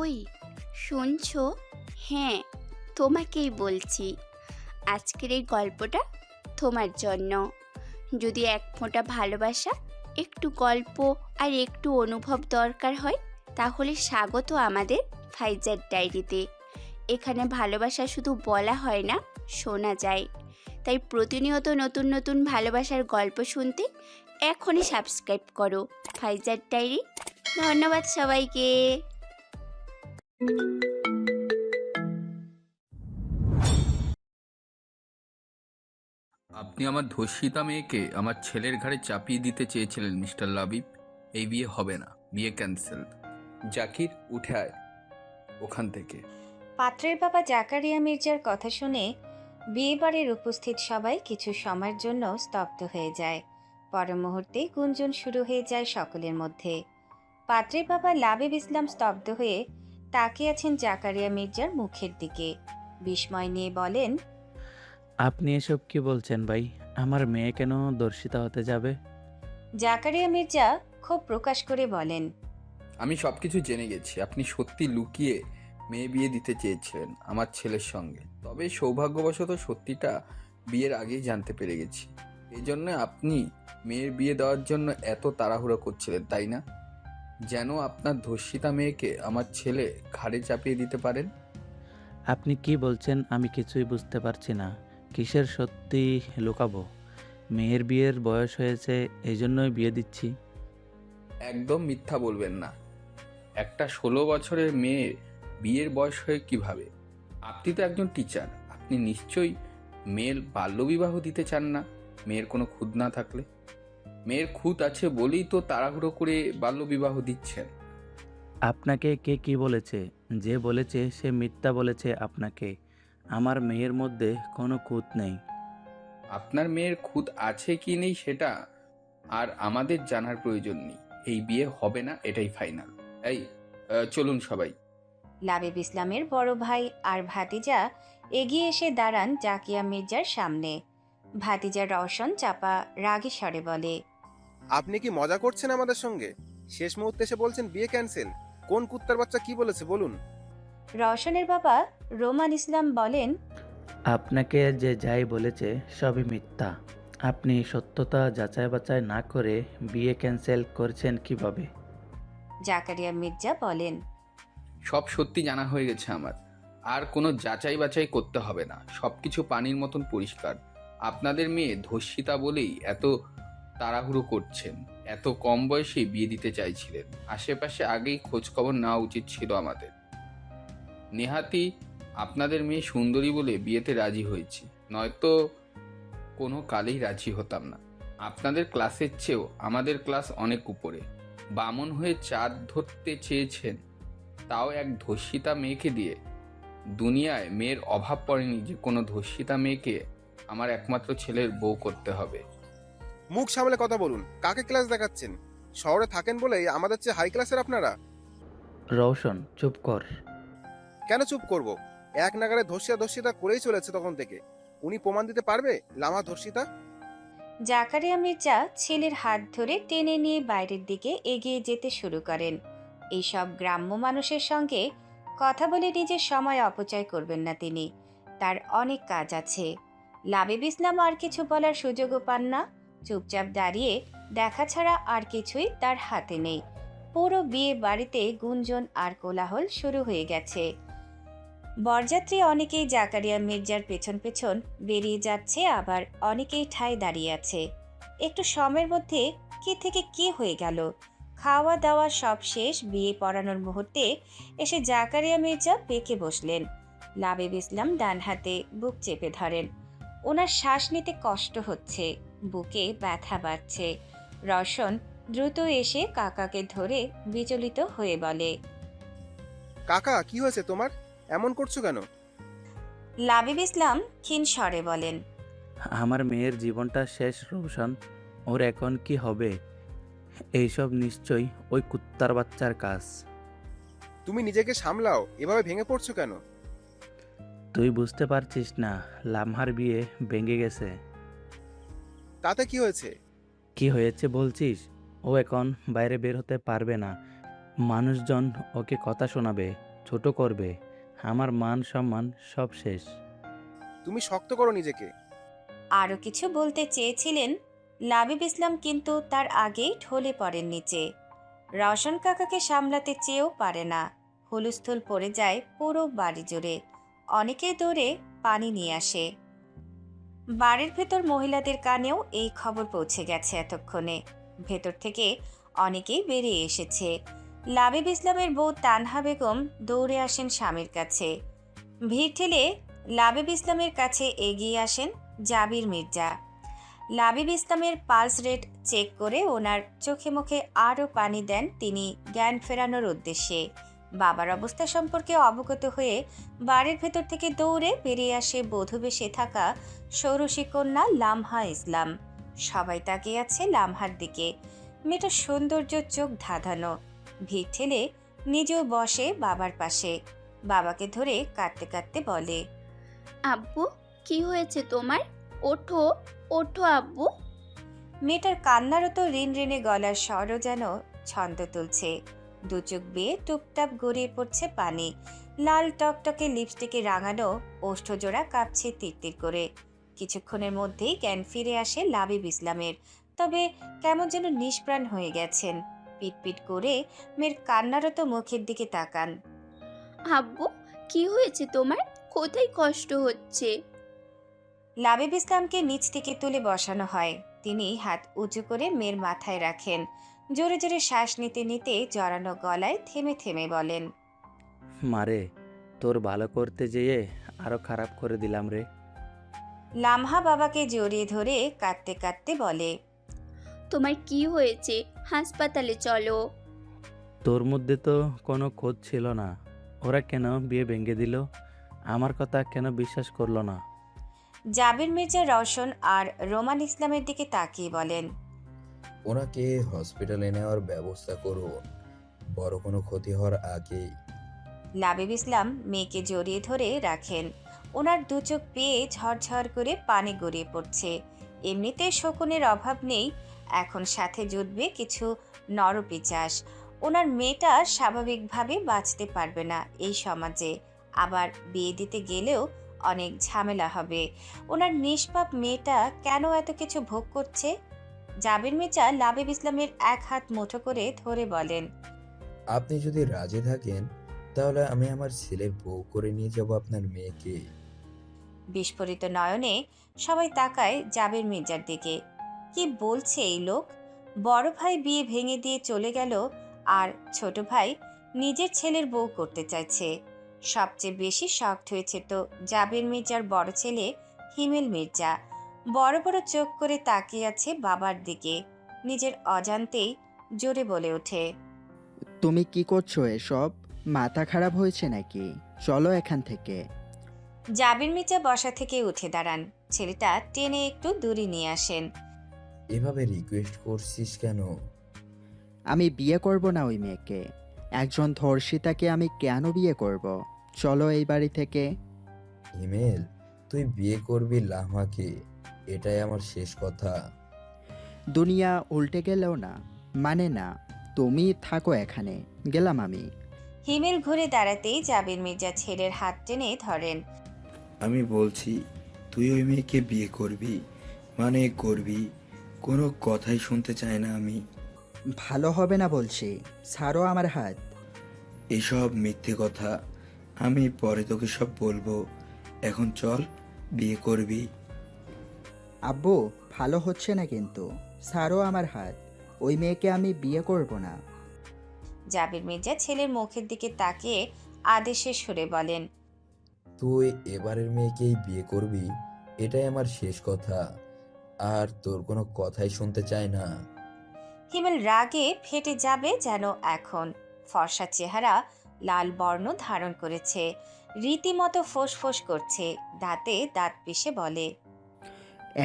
ওই শুনছো? হ্যাঁ, তোমাকেই বলছি। আজকের এই গল্পটা তোমার জন্য। যদি এক ফোঁটা ভালোবাসা, একটু গল্প আর একটু অনুভব দরকার হয়, তাহলে স্বাগত আমাদের ফাইজার ডায়েরিতে। এখানে ভালোবাসা শুধু বলা হয় না, শোনা যায়। তাই প্রতিনিয়ত নতুন নতুন ভালোবাসার গল্প শুনতে এখনই সাবস্ক্রাইব করো ফাইজার ডায়েরি। ধন্যবাদ সবাইকে। আপনি আমার ধর্ষিতা মেয়েকে আমার ছেলের ঘাড়ে চাপিয়ে দিতে চেয়েছিলেন মিস্টার লাবিব। এই বিয়ে হবে না, বিয়ে ক্যান্সেল। জাকির, উঠে আয় ওখান থেকে। পাত্রের বাবা জাকারিয়া মির্জার কথা শুনে বিয়েবাড়ির উপস্থিত সবাই কিছু সময়ের জন্য স্তব্ধ হয়ে যায়। পর মুহূর্তেই গুঞ্জন শুরু হয়ে যায় সকলের মধ্যে। পাত্রের বাবা লাবিব ইসলাম স্তব্ধ হয়ে তাকিয়ে আছেন জাকারিয়া মির্জার মুখের দিকে। বিস্ময় নিয়ে বলেন, আপনি এসব কি বলছেন ভাই? আমার মেয়ে কেন ধর্ষিতা হতে যাবে? জাকারিয়া মির্জা ক্ষোভ প্রকাশ করে বলেন, আমি সব কিছু জেনে গেছি। আপনি সত্যি লুকিয়ে মেয়ে বিয়ে দিতে চেয়েছিলেন আমার ছেলের সঙ্গে। তবে সৌভাগ্যবশত সত্যিটা বিয়ের আগেই জানতে পেরে গেছি। এই জন্য আপনি মেয়ের বিয়ে দেওয়ার জন্য এত তাড়াহুড়ো করছিলেন, তাই না? যেন আপনার ধর্ষিতা মেয়েকে আমার ছেলে ঘাড়ে চাপিয়ে দিতে পারেন। আপনি কি বলছেন আমি কিছুই বুঝতে পারছি না। কিসের সত্যি লুকাবো? মেয়ের বিয়ের বয়স হয়েছে, এই জন্যই বিয়ে দিচ্ছি। একদম মিথ্যা বলবেন না। একটা 16 বছরের মেয়ের বিয়ের বয়স হয়ে কিভাবে? আপনি তো একজন টিচার, আপনি নিশ্চয়ই মেয়ের বাল্যবিবাহ দিতে চান না। মেয়ের কোনো খুঁত না থাকলে? মেয়ের খুঁত আছে বলেই তো তাড়াহুড়ো করে বাল্যবিবাহ দিচ্ছেন। আপনাকে কে কি বলেছে? যে বলেছে সে মিথ্যা বলেছে আপনাকে। আমার মেয়ের মধ্যে কোনো খুঁত নেই। আপনার মেয়ের খুঁত আছে কি নেই সেটা আর আমাদের জানার প্রয়োজন নেই। এই বিয়ে হবে না, এটাই ফাইনাল। এই চলুন সবাই। লাবিব ইসলামের বড় ভাই আর ভাতিজা এগিয়ে এসে দাঁড়ান জাকিয়া মির্জার সামনে। ভাতিজা রওশন চাপা রাগী স্বরে বলে, আপনি কি মজা করছেন আমাদের সঙ্গে? শেষ মুহূর্তে এসে বলছেন বিয়ে ক্যান্সেল। কোন কুত্তার বাচ্চা কি বলেছে বলুন? রওশনের বাবা রোমান ইসলাম বলেন, আপনাকে যে যাই বলেছে সবই মিথ্যা। আপনি সত্যতা যাচাই বাছাই না করে বিয়ে ক্যান্সেল করছেন কিভাবে? জাকারিয়া মির্জা বলেন, সব সত্যি জানা হয়ে গেছে আমার। আর কোনো যাচাই বাছাই করতে হবে না, সবকিছু পানির মতন পরিষ্কার। আপনাদের মেয়ে ধর্ষিতা বলেই এত তাড়াহুড়ো করছেন। এত কম বয়সে বিয়ে দিতে চাইছিলেন। আশেপাশে আগেই খোঁজ খবর নেওয়া উচিত ছিল আমাদের। নেহাতি আপনাদের মেয়ে সুন্দরী বলে বিয়েতে রাজি হয়েছি, নয়তো কোনো কালেই রাজি হতাম না। আপনাদের ক্লাসের চেয়েও আমাদের ক্লাস অনেক উপরে। বামন হয়ে চাঁদ ধরতে চেয়েছেন, তাও এক ধর্ষিতা মেয়েকে দিয়ে। দুনিয়ায় মেয়ের অভাব পড়েনি যে কোনো ধর্ষিতা মেয়েকে আমার একমাত্র ছেলের বউ করতে হবে। মুখ সামলে কথা বলুন। কাকে ক্লাস দেখাচ্ছেন? শহরে থাকেন বলেই আমাদের চেয়ে হাই ক্লাসের আপনারা। রওশন, চুপ কর। কেন চুপ করব? এক নাগারে ধর্ষিতা করেই চলেছে তখন থেকে। উনি প্রমাণ দিতে পারবে লামা ধর্ষিতা? জাকারিয়া মির্জা ছেলের হাত ধরে টেনে নিয়ে বাইরের দিকে এগিয়ে যেতে শুরু করেন। এইসব গ্রাম্য মানুষের সঙ্গে কথা বলে নিজের সময় অপচয় করবেন না তিনি। তার অনেক কাজ আছে। লাবিব ইসলাম আর কিছু বলার সুযোগও পান না। চুপচাপ দাঁড়িয়ে দেখা ছাড়া আর কিছুই তার হাতে নেই। পুরো বিয়ে বাড়িতে গুঞ্জন আর কোলাহল শুরু হয়ে গেছে। বরযাত্রী অনেকেই জাকারিয়া মির্জার পেছন পেছন বেরিয়ে যাচ্ছে, আবার অনেকেই ঠায় দাঁড়িয়ে আছে। একটু সময়ের মধ্যে কি থেকে কি হয়ে গেল। খাওয়া দাওয়া সব শেষ। বিয়ে পড়ানোর মুহূর্তে এসে জাকারিয়া মির্জা পেকে বসলেন। লাবিব ইসলাম ডান হাতে বুক চেপে ধরেন। ওনার শ্বাস নিতে কষ্ট হচ্ছে, বুকে ব্যথা বাড়ছে। রওশন দ্রুত এসে কাকাকে ধরে বিচলিত হয়ে বলে, কাকা, কি হয়েছে তোমার? এমন করছো কেন? লাবিব ইসলাম ক্ষীণ স্বরে বলেন, আমার মেয়ের জীবনটা শেষ রোশন। ওর এখন কি হবে? এইসব নিশ্চয়ই ওই কুত্তার বাচ্চার কাজ। তুমি নিজেকে সামলাও, এভাবে ভেঙে পড়ছো কেন? তুই বুঝতে পারছিস না, লামহার বিয়ে ভেঙে গেছে। তাতে কি হয়েছে? কি হয়েছে বলছিস? ও এখন বাইরে বের হতে পারবে না। মানুষজন ওকে কথা শোনাবে, ছোট করবে। আমার মান সম্মান সব শেষ। তুমি শক্ত করো নিজেকে। আরও কিছু বলতে চেয়েছিলেন লাবিব ইসলাম, কিন্তু তার আগেই ঢলে পড়েন নিচে। রওশন কাকাকে সামলাতে চেয়েও পারে না। হুলস্থুল পড়ে যায় পুরো বাড়ি জুড়ে। অনেকেই দৌড়ে পানি নিয়ে আসে। বাড়ির ভেতর মহিলাদের কানেও এই খবর পৌঁছে গেছে এতক্ষণে। ভেতর থেকে অনেকেই বেরিয়ে এসেছে। লাবিব ইসলামের বউ তানহা বেগম দৌড়ে আসেন স্বামীর কাছে। ভিড় ঠেলে লাবিব ইসলামের কাছে এগিয়ে আসেন জাবির মির্জা। লাবিব ইসলামের পালস রেট চেক করে ওনার চোখে মুখে আরও পানি দেন তিনি জ্ঞান ফেরানোর উদ্দেশ্যে। বাবার অবস্থা সম্পর্কে অবগত হয়ে বাড়ির ভেতর থেকে দৌড়ে বেরিয়ে আসে বধূবেশে থাকা ষোড়শী কন্যা লামহা ইসলাম। সবাই তাকিয়ে আছে লামহার দিকে। মেয়েটার সৌন্দর্য চোখ ধাঁধানো। ভিড় ঠেলে নিজেও বসে বাবার পাশে। বাবাকে ধরে কাঁদতে কাঁদতে বলে, আব্বু, কি হয়েছে তোমার? ওঠো, ওঠো আব্বু। মেয়েটার কান্নারত ঋণঋণে গলার স্বরও যেন ছন্দ তুলছে। দু চোখ বেয়ে টুপটাপ গড়িয়ে পড়ছে পানি। লাল টকটকে লিপস্টিকে রাঙানো ওষ্ঠজোড়া কাঁপছে তিরতির করে। কিছুক্ষণের মধ্যেই জ্ঞান ফিরে আসে লাবিব ইসলামের। তবে কেমন যেন নিষ্প্রাণ হয়ে গেছেন। পিটপিট করে মেয়ের কান্নারত মুখের দিকে তাকান। আব্বু, কি হয়েছে তোমার? কোথায় কষ্ট হচ্ছে? লাবিব ইসলামকে নিচ থেকে তুলে বসানো হয়। তিনি হাত উঁচু করে মেয়ের মাথায় রাখেন। জোরে জোরে শ্বাস নিতে নিতে জড়ানো গলায় থেমে থেমে বলেন, মারে, তোর ভালো করতে যেয়ে আরো খারাপ করে দিলাম রে। লামহা বাবাকে জড়িয়ে ধরে কাঁদতে কাঁদতে বলে, তোমার কি হয়েছে? হাসপাতালে চলো। তোর মধ্যে তো কোনো খোঁজ ছিল না। ওরা কেন বিয়ে ভেঙে দিল? আমার কথা কেন বিশ্বাস করলো না? জাবির মির্জা রওশন আর রোমান ইসলামের দিকে তাকিয়ে বলেন, ওনাকে হসপিটালে নেওয়ার ব্যবস্থা করুন, বড় কোনো ক্ষতি হওয়ার আগেই। লাবিব ইসলাম মেয়েকে জড়িয়ে ধরে রাখেন। ওনার দু চোখ পেয়ে ঝরঝর করে পানি গড়িয়ে পড়ছে। এমনিতে শকুনের অভাব নেই, এখন সাথে জুটবে কিছু নরপিচাস। ওনার মেয়েটা স্বাভাবিকভাবে বাঁচতে পারবে না এই সমাজে। আবার বিয়ে দিতে গেলেও অনেক ঝামেলা হবে। ওনার নিষ্পাপ মেয়েটা কেন এত কিছু ভোগ করছে? জাবির মির্জা লাবিব ইসলামের এক হাত মুঠো করে ধরে বলেন, আপনি যদি রাজি থাকেন তাহলে আমি আমার ছেলের বউ করে নিয়ে যাব আপনার মেয়েকে। বিস্ফোরিত নয়নে সবাই তাকায় জাবির মির্জার দিকে। কি বলছে এই লোক? বড় ভাই বিয়ে ভেঙে দিয়ে চলে গেল, আর ছোট ভাই নিজের ছেলের বউ করতে চাইছে। সবচেয়ে বেশি শকড হয়েছে তো জাবির মির্জার বড় ছেলে হিমেল মির্জা। বড় বড় চোখ করে তাকিয়ে আছে বাবার দিকে। নিজের অজান্তেই জোরে বলে ওঠে, তুমি কি করছো এসব? মাথা খারাপ হয়েছে নাকি? চলো এখান থেকে। জাবির মির্জা বসা থেকে উঠে দাঁড়ান। ছেলেটা টেনে একটু দূরে নিয়ে আসেন। এভাবে রিকোয়েস্ট করছিস কেন? আমি বিয়ে করব না ওই মেয়েকে। একজন ধর্ষিতাকে আমি কেন বিয়ে করব? চলো এই বাড়ি থেকে। হিমেল, তুই বিয়ে করবি লাহমাকে, এটাই আমার শেষ কথা। দুনিয়া উল্টে গেলেও না মানে না। তুমি থাকো এখানে, গেলাম আমি। হিমেল ঘুরে দাঁড়াতেই জাবির মির্জা ছেলের হাত টেনে ধরেন। আমি বলছি তুই ওই মেয়েকে বিয়ে করবি, মানে করবি। কোনো কথাই শুনতে চাই না আমি। ভালো হবে না বলছি, ছাড়ো আমার হাত। এসব মিথ্যে কথা, আমি পরে তোকে সব বলবো। এখন চল, বিয়ে করবি। আব্বু, ভালো হচ্ছে না কিন্তু, ছাড়ো আমার হাত। ওই মেয়েকে আমি বিয়ে করব না। জাবির মির্জা ছেলের মুখের দিকে তাকিয়ে আদেশের সুরে বলেন, তুই এবারের মেয়েকেই বিয়ে করবি, এটাই আমার শেষ কথা। আর তোর কোনো কথাই শুনতে চাই না। হিমেল রাগে ফেটে যাবে যেন এখন। ফর্সা চেহারা লাল বর্ণ ধারণ করেছে, রীতিমতো ফোঁস করছে, দাঁতে দাঁত পিষে বলে,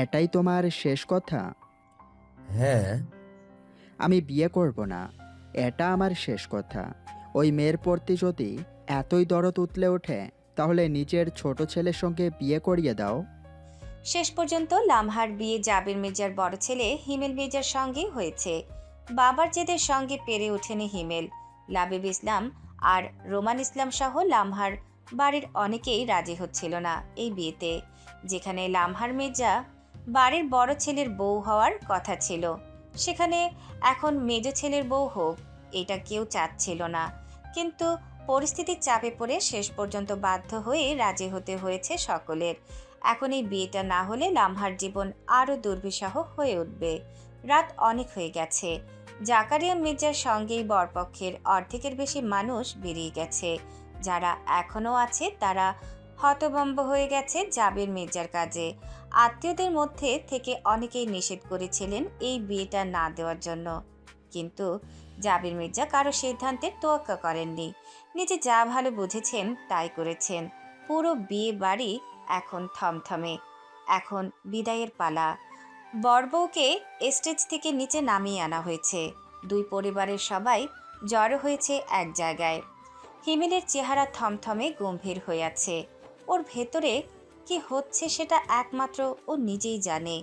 এটাই তোমার শেষ কথা? হ্যাঁ। আমি বিয়ে করব না, এটা আমার শেষ কথা। ওই মেয়ের প্রতি যদি এতই দরদ উতলে ওঠে তাহলে নিজের ছোট ছেলের সঙ্গে বিয়ে করিয়ে দাও। শেষ পর্যন্ত লামহার বিয়ে জাবির মির্জার বড় ছেলে হিমেল মির্জার সঙ্গে হয়েছে। বাবার জেদের সঙ্গে পেরে ওঠেনি হিমেল। লাবিব ইসলাম আর রোমান ইসলাম সহ লামহার বাড়ির অনেকেই রাজি হচ্ছিল না এই বিয়েতে, যেখানে লামহার মির্জা বাড়ির বড় ছেলের বউ হওয়ার কথা ছিল, সেখানে এখন মেজ ছেলের বউ হোক এটা কেউ চাচ্ছিল না। কিন্তু পরিস্থিতির চাপে পড়ে শেষ পর্যন্ত বাধ্য হয়ে রাজি হতে হয়েছে সকলের। এখন এই বিয়েটা না হলে লামহার জীবন আরও দুর্বিষহ হয়ে উঠবে। রাত অনেক হয়ে গেছে। জাকারিয়া মির্জার সঙ্গেই বরপক্ষের অর্ধেকের বেশি মানুষ বেরিয়ে গেছে। যারা এখনও আছে তারা হতভম্ব হয়ে গেছে জাবির মির্জার কাজে। আত্মীয়দের মধ্যে থেকে অনেকেই নিষেধ করেছিলেন এই বিয়েটা না দেওয়ার জন্য, কিন্তু জাবির মির্জা কারো সিদ্ধান্তের তোয়াক্কা করেননি। নিজে যা ভালো বুঝেছেন তাই করেছেন। পুরো বিয়ে বাড়ি এখন থমথমে। এখন বিদায়ের পালা। বরবউকে স্টেজ থেকে নিচে নামিয়ে আনা হয়েছে। দুই পরিবারের সবাই জড়ো হয়েছে এক জায়গায়। হিমেলের চেহারা থমথমে গম্ভীর হয়ে আছে। ওর ভেতরে কি হচ্ছে সেটা একমাত্র ও নিজেই জানে।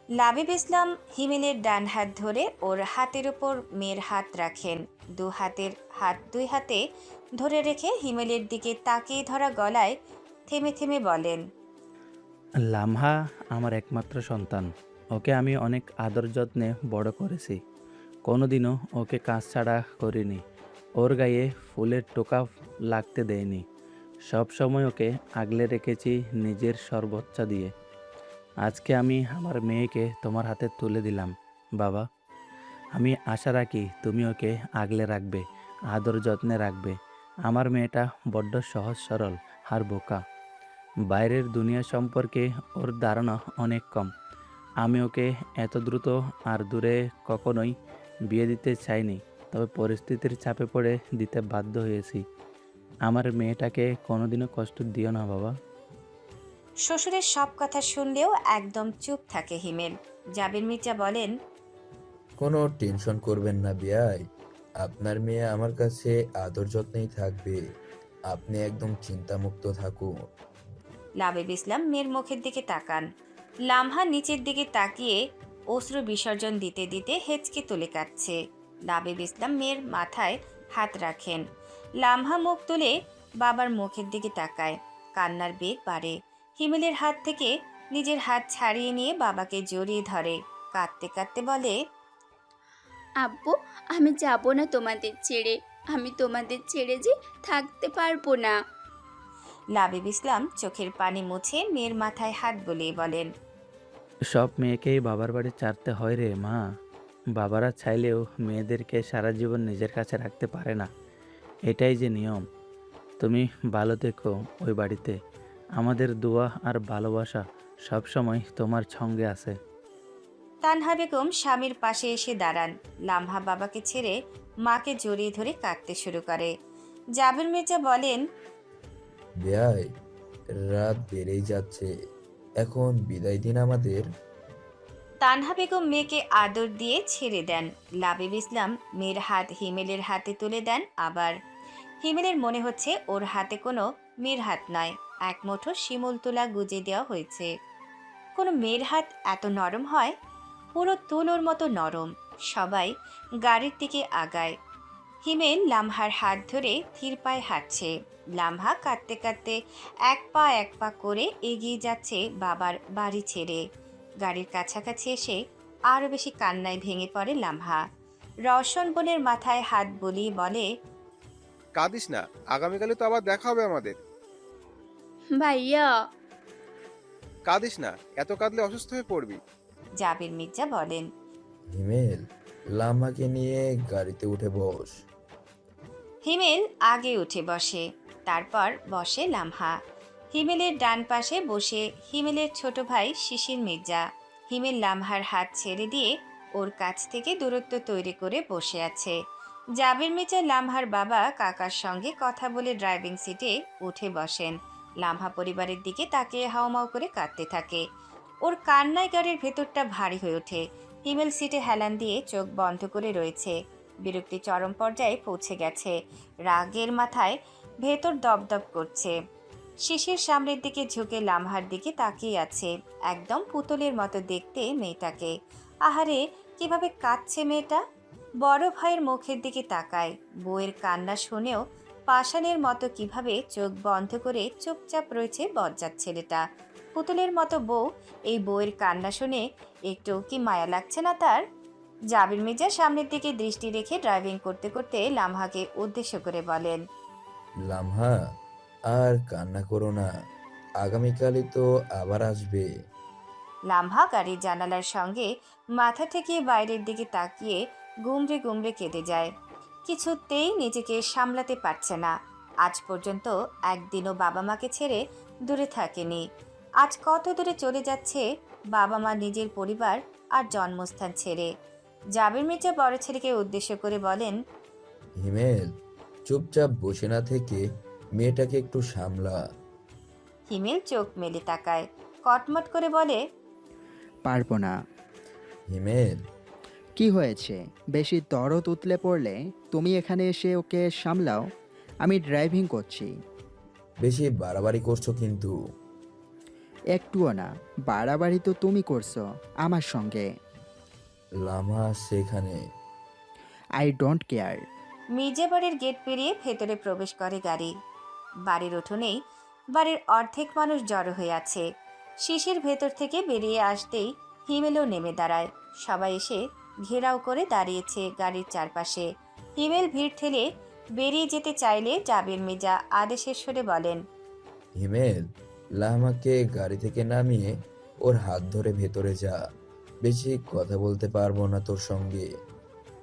লাবিব ইসলাম হিমেলের ডান হাত ধরে ওর হাতের উপর মেয়ের হাত রাখেন। দুই হাতে ধরে রেখে হিমেলের দিকে তাকিয়ে ধরা গলায় থেমে থেমে বলেন, লামহা আমার একমাত্র সন্তান। ওকে আমি অনেক আদর যত্নে বড় করেছি। কোনোদিনও ওকে কাজ ছাড়া করিনি। ওর গায়ে ফুলের টোকা লাগতে দেয়নি। সব সময় ওকে আগলে রেখেছি নিজের সর্বোচ্চ দিয়ে। আজকে আমি আমার মেয়েকে তোমার হাতে তুলে দিলাম বাবা। আমি আশা রাখি তুমি ওকে আগলে রাখবে, আদর যত্নে রাখবে। আমার মেয়েটা বড্ড সহজ সরল আর বোকা। বাইরের দুনিয়া সম্পর্কে ওর ধারণা অনেক কম। আমি ওকে এত দ্রুত আর দূরে কখনোই বিয়ে দিতে চাইনি, তবে পরিস্থিতির চাপে পড়ে দিতে বাধ্য হয়েছি। আমার মেয়েটাকে কোনোদিনও কষ্ট দিও না বাবা। শ্বশুরের সব কথা শুনলেও একদম চুপ থাকে হিমেল। জাবির মির্জা বলেন, কোনো টেনশন করবেন না বিয়াই, আপনার মেয়ে আমার কাছে আদর যত্নেই থাকবে। আপনি একদম চিন্তামুক্ত থাকুন। লাবিব ইসলাম মেয়ের মুখের দিকে তাকান। লামহা নিচের দিকে তাকিয়ে অশ্রু বিসর্জন দিতে দিতে হেঁচকে তুলে কাটছে। লাবিব ইসলাম মেয়ের মাথায় হাত রাখেন। লামহা মুখ তুলে বাবার মুখের দিকে তাকায়। কান্নার বেগ বাড়ে। হিমেলের হাত থেকে নিজের হাত ছাড়িয়ে নিয়ে বাবাকে জড়িয়ে ধরে। কাঁদতে কাঁদতে বলে, আব্বু, আমি যাব না তোমাদের ছেড়ে। আমি তোমাদের ছেড়ে যে থাকতে পারবো না। লাবিব ইসলাম চোখের পানি মুছে মেয়ের মাথায় হাত বুলিয়ে বলেন, সব মেয়েকেই বাবার বাড়ি ছাড়তে হয় রে মা। বাবারা চাইলেও মেয়েদেরকে সারা জীবন নিজের কাছে রাখতে পারে না। এটাই যে নিয়ম। তুমি ভালো থেকো ওই বাড়িতে। আমাদের দোয়া আর ভালোবাসা সবসময় তোমার সঙ্গে আছে। তানহা বেগম স্বামীর পাশে এসে দাঁড়ান। লামহা বাবাকে ছেড়ে মাকে জড়িয়ে ধরে কাঁদতে শুরু করে। জাবির মির্জা বলেন, বিয়াই, রাত বেড়েই যাচ্ছে, এখন বিদায় দিন আমাদের। তানহা বেগম মেয়েকে আদর দিয়ে ছেড়ে দেন। লাবিব ইসলাম মেয়ের হাত হিমেলের হাতে তুলে দেন। আবার হিমেলের মনে হচ্ছে ওর হাতে কোনো মেয়ের হাত নয়, এক মুঠো শিমুল তোলা গুজে দেওয়া হয়েছে। কোনো মেয়ের হাত এত নরম হয়? পুরো তুলোর মতো নরম। সবাই গাড়ির দিকে আগায়। হিমেল লামহার হাত ধরে ধীর পায়ে হাঁটছে। লামহা কাঁদতে কাঁদতে এক পা করে এগিয়ে যাচ্ছে বাবার বাড়ি ছেড়ে। গাড়ির কাছাকাছি এসে আরও বেশি কান্নায় ভেঙে পড়ে লামহা। রওশন বোনের মাথায় হাত বুলিয়ে বলে, কাঁদিস না, আগামীকালে তো আবার দেখা হবে আমাদের। ভাইয়া, কাঁদিস না, এত কাঁদলে অসুস্থ হয়ে পড়বি। জাবির মির্জা বলেন। হিমেল, লামাকে নিয়ে গাড়িতে উঠে বস। হিমেল আগে উঠে বসে, তারপর বসে লামহা। হিমেলের ডান পাশে বসে হিমেলের ছোট ভাই শিশির মির্জা। হিমেল লামহার হাত ছেড়ে দিয়ে ওর কাছ থেকে দূরত্ব তৈরি করে বসে আছে। জাবির মির্জা লামহার বাবা কাকার সঙ্গে কথা বলে ড্রাইভিং সিটে উঠে বসেন। লামহা পরিবারের দিকে তাকিয়ে হাওমাও করে কাঁদতে থাকে। ওর কান্নায় গাড়ির ভেতরটা ভারী হয়ে ওঠে। হিমেল সিটে হেলান দিয়ে চোখ বন্ধ করে রয়েছে। বিরক্তি চরম পর্যায়ে পৌঁছে গেছে। রাগের মাথায় ভেতর দপদপ করছে। শিশির সামনের দিকে ঝুঁকে লামহার দিকে তাকিয়ে আছে, একদম পুতুলের মতো দেখতে মেয়েটাকে। আহারে, কিভাবে কাঁদছে মেয়েটা! বড় ভাইয়ের মুখের দিকে তাকায়। বউয়ের কান্না শুনেও পাষাণের মতো কিভাবে চোখ বন্ধ করে চুপচাপ রয়েছে বজ্জাত ছেলেটা। পুতুলের মতো বউ, এই বউয়ের কান্না শুনে একটু কি মায়া লাগছে না তার? জাবির মির্জা সামনের দিকে দৃষ্টি রেখে ড্রাইভিং করতে করতে লামহাকে উদ্দেশ্য করে বলেন, লামহা, আর কান্না করো না, আগামীকালই তো আবার আসবে। লামহা গাড়ির জানালার সঙ্গে মাথা ঠেকিয়ে বাইরের দিকে তাকিয়ে গুমড়ে গুমড়ে কেঁদে যায়। কিছুতেই নিজেকে সামলাতে পারছে না। আজ পর্যন্ত একদিনও বাবা মাকে ছেড়ে দূরে থাকেনি। আজ কত দূরে চলে যাচ্ছে বাবা মা, নিজের পরিবার আর জন্মস্থান ছেড়ে। জাবির মির্জা বড় ছেলেকে উদ্দেশ্য করে বলেন, হিমেল, চুপচাপ বসে না থেকে মেয়েটাকে একটু সামলা। হিমেল চোখ মেলে তাকায়, কটমট করে বলে, পারবো না। হিমেল, কি হয়েছে? বেশি দরদ উতলে পড়লে তুমি এখানে এসে ওকে সামলাও, আমি ড্রাইভিং করছি। বেশি বাড়াবাড়ি করছো কিন্তু। একটুও না, বাড়াবাড়ি তো তুমি করছো আমার সঙ্গে। লামহা সেখানে। I don't care. মির্জা বাড়ির গেট পেরিয়ে ভেতরে প্রবেশ করে গাড়ি। বাড়ির উঠোনেই বাড়ির অর্ধেক মানুষ জড়ো হয়ে আছে। শিশির ভেতর থেকে বেরিয়ে আসতেই হিমেলও নেমে দাঁড়ায়। সবাই এসে ঘেরাও করে দাঁড়িয়েছে গাড়ির চারপাশে। হিমেল ভিড় ঠেলে বেরিয়ে যেতে চাইলে জাবির মির্জা আদেশের সুরে বলেন, হিমেল, লামাকে গাড়ি থেকে নামিয়ে ওর হাত ধরে ভেতরে যা। বেশি কথা বলতে পারবো না তোর সঙ্গে।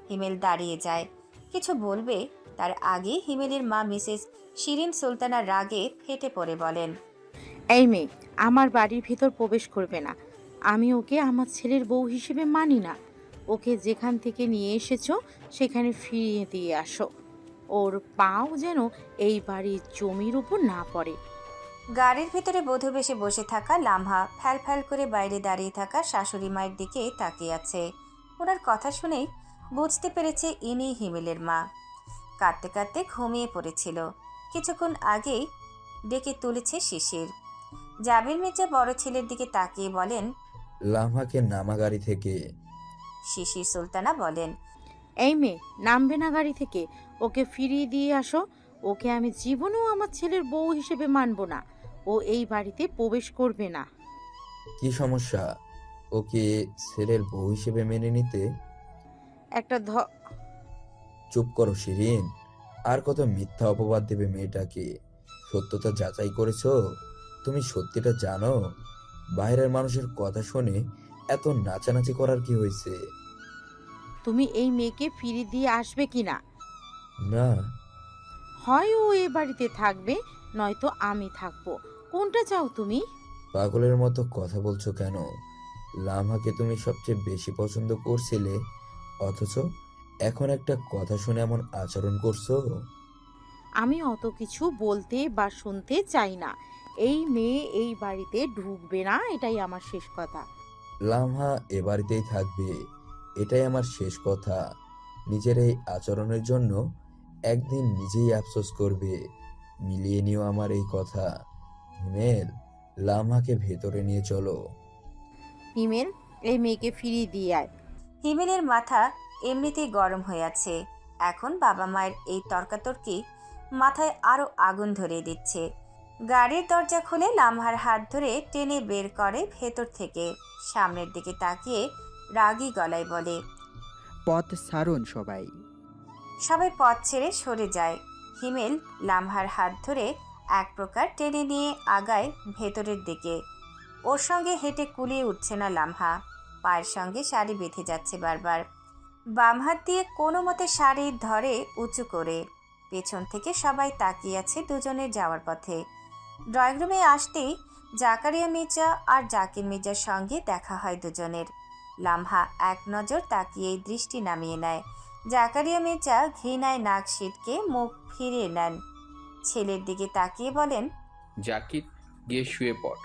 হিমেল দাঁড়িয়ে যায়। কিছু বলবে তার আগে হিমেলের মা মিসেস শিরিন সুলতানা রাগে ফেটে পড়ে বলেন, এই মেয়ে আমার বাড়ির ভিতর প্রবেশ করবে না। আমি ওকে আমার ছেলের বউ হিসেবে মানি না। ওকে যেখান থেকে নিয়ে এসেছো সেখানে ফিরিয়ে দিয়ে আসো। ওর পাও যেন এই বাড়ির জমির উপর না পড়ে। গাড়ির ভিতরে বধূ বেশে বসে থাকা লামহা ফ্যাল ফ্যাল করে বাইরে দাঁড়িয়ে থাকা শাশুড়ি মায়ের দিকে তাকিয়ে আছে। ওনার কথা শুনেই বুঝতে পেরেছে ইনি হিমেলের মা। কাঁদতে কাঁদতে ঘুমিয়ে পড়েছিল। কিছুক্ষণ আগেই ডেকে তুলেছে শিশির। জাবির মির্জা বড় ছেলের দিকে তাকিয়ে বলেন, লামাকে নামা গাড়ি থেকে। শিশির সুলতানা বলেন, এই মেয়ে নামবে না গাড়ি থেকে। ওকে ফিরিয়ে দিয়ে আসো। ওকে আমি জীবনেও আমার ছেলের বউ হিসেবে মানব না। ও এই বাড়িতে প্রবেশ করবে না। কি সমস্যা? ওকে ছেলের বউ হিসেবে মেনে নিতে? একটা চুপ করো শিরিন। আর কত মিথ্যা অপবাদ দেবে মেয়েটাকে? সত্যতা যাচাই করেছো? তুমি সত্যিটা জানো? বাইরের মানুষের কথা শুনে এত নাচানাচি করার কি হয়েছে? তুমি এই মেয়েকে ফিরিয়ে দিয়ে আসবে কিনা? না। হয় ও এ বাড়িতে থাকবে, নয়তো আমি থাকবো। কোনটা চাও তুমি? পাগলের মতো কথা বলছো কেন? লামহাকে তুমি সবচেয়ে বেশি পছন্দ করছিলে, অথচ এখন একটা কথা শুনে এমন আচরণ করছো। আমি অত কিছু বলতে বা শুনতে চাই না। এই মেয়ে এই বাড়িতে ঢুকবে না, এটাই আমার শেষ কথা। লামহা এ বাড়িতেই থাকবে, এটাই আমার শেষ কথা। নিজের এই আচরণের জন্য একদিন নিজেই আফসোস করবে। মিলিয়ে নিও আমার এই কথা। হিমেল, লামহাকে ভেতরে নিয়ে চলো। হিমেল, এই মেয়েকে ফিরিয়ে দিয়ে আয়। হিমেলের মাথা এমনিতেই গরম হয়ে আছে। এখন বাবা মায়ের এই তর্কাতর্কি মাথায় আরো আগুন ধরিয়ে দিচ্ছে। গাড়ির দরজা খুলে লামহার হাত ধরে টেনে বের করে ভেতর থেকে। সামনের দিকে তাকিয়ে রাগী গলায় বলে, পথ ছাড়ুন সবাই। সবাই পথ ছেড়ে সরে যায়। হিমেল লামহার হাত ধরে এক প্রকার টেনে নিয়ে আগায় ভেতরের দিকে। ওর সঙ্গে হেঁটে কুলিয়ে উঠছে না লামহা। পায়ের সঙ্গে শাড়ি বেঁধে যাচ্ছে বারবার। বাম হাত দিয়ে কোনো মতে শাড়ি ধরে উঁচু করে। পেছন থেকে সবাই তাকিয়ে আছে দুজনের যাওয়ার পথে। ড্রয়িং রুমে আসতেই জাকারিয়া মির্জা আর জাকির মির্জার সঙ্গে দেখা হয় দুজনের। লামহা এক নজর তাকিয়েই দৃষ্টি নামিয়ে নেয়। জাকারিয়া মির্জা ঘৃণায় নাক সিটকে মুখ ফিরিয়ে নেন। ছেলের দিকে তাকিয়ে বলেন, জাকির, গিয়ে শুয়ে পড়।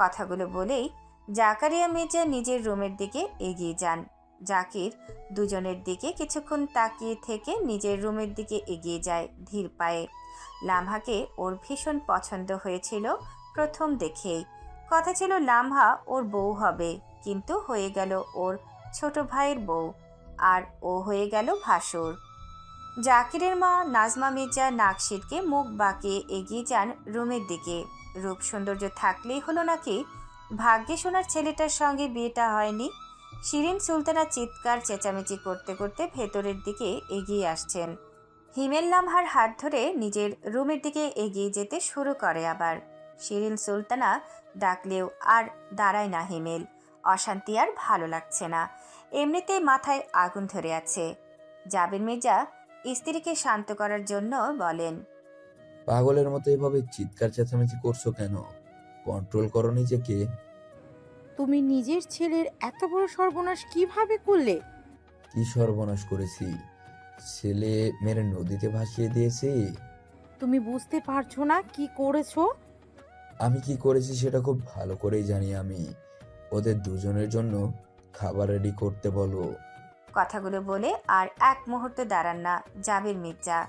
কথাগুলো বলেই জাকারিয়া মির্জা নিজের রুমের দিকে এগিয়ে যান। জাকির দুজনের দিকে কিছুক্ষণ তাকিয়ে থেকে নিজের রুমের দিকে এগিয়ে যায় ধীর পায়ে। লামহাকে ওর ভীষণ পছন্দ হয়েছিল প্রথম দেখেই। কথা ছিল লামহা ওর বউ হবে, কিন্তু হয়ে গেল ওর ছোট ভাইয়ের বউ। আর ও হয়ে গেল ভাসুর। জাকিরের মা নাজমা মির্জা নাক সিটকে মুখ বাঁকিয়ে এগিয়ে যান রুমের দিকে। রূপ সৌন্দর্য থাকলেই হলো নাকি ভাগ্যে সোনার ছেলেটার সঙ্গে বিয়েটা হয়নি? শিরিন সুলতানা চিৎকার চেঁচামেচি করতে করতে ভেতরের দিকে এগিয়ে আসছেন। হিমেল লামহার হাত ধরে নিজের রুমের দিকে এগিয়ে যেতে শুরু করে আবার। শিরিন সুলতানা ডাকলেও আর দাঁড়ায় না হিমেল। অশান্তি আর ভালো লাগছে না, এমনিতেই মাথায় আগুন ধরে আছে। জাবির মির্জা স্ত্রীকে শান্ত করার জন্য বলেন, পাগলের মতো এভাবে চিৎকার চেঁচামেচি করছো কেন? কন্ট্রোল করো নিজেকে। তুমি নিজের ছেলের এত বড় সর্বনাশ কিভাবে করলে? কি সর্বনাশ করেছি? ছেলে মেরে নদীতে ভাসিয়ে দিয়েছি। তুমি বুঝতে পারছো না কি করেছো? আমি কি করেছি সেটা খুব ভালো করেই জানি আমি। ওদের দুজনের জন্য খাবার রেডি করতে বলো। কথাগুলো বলে আর এক মুহূর্ত দাঁড়ান না জাবির মির্জা।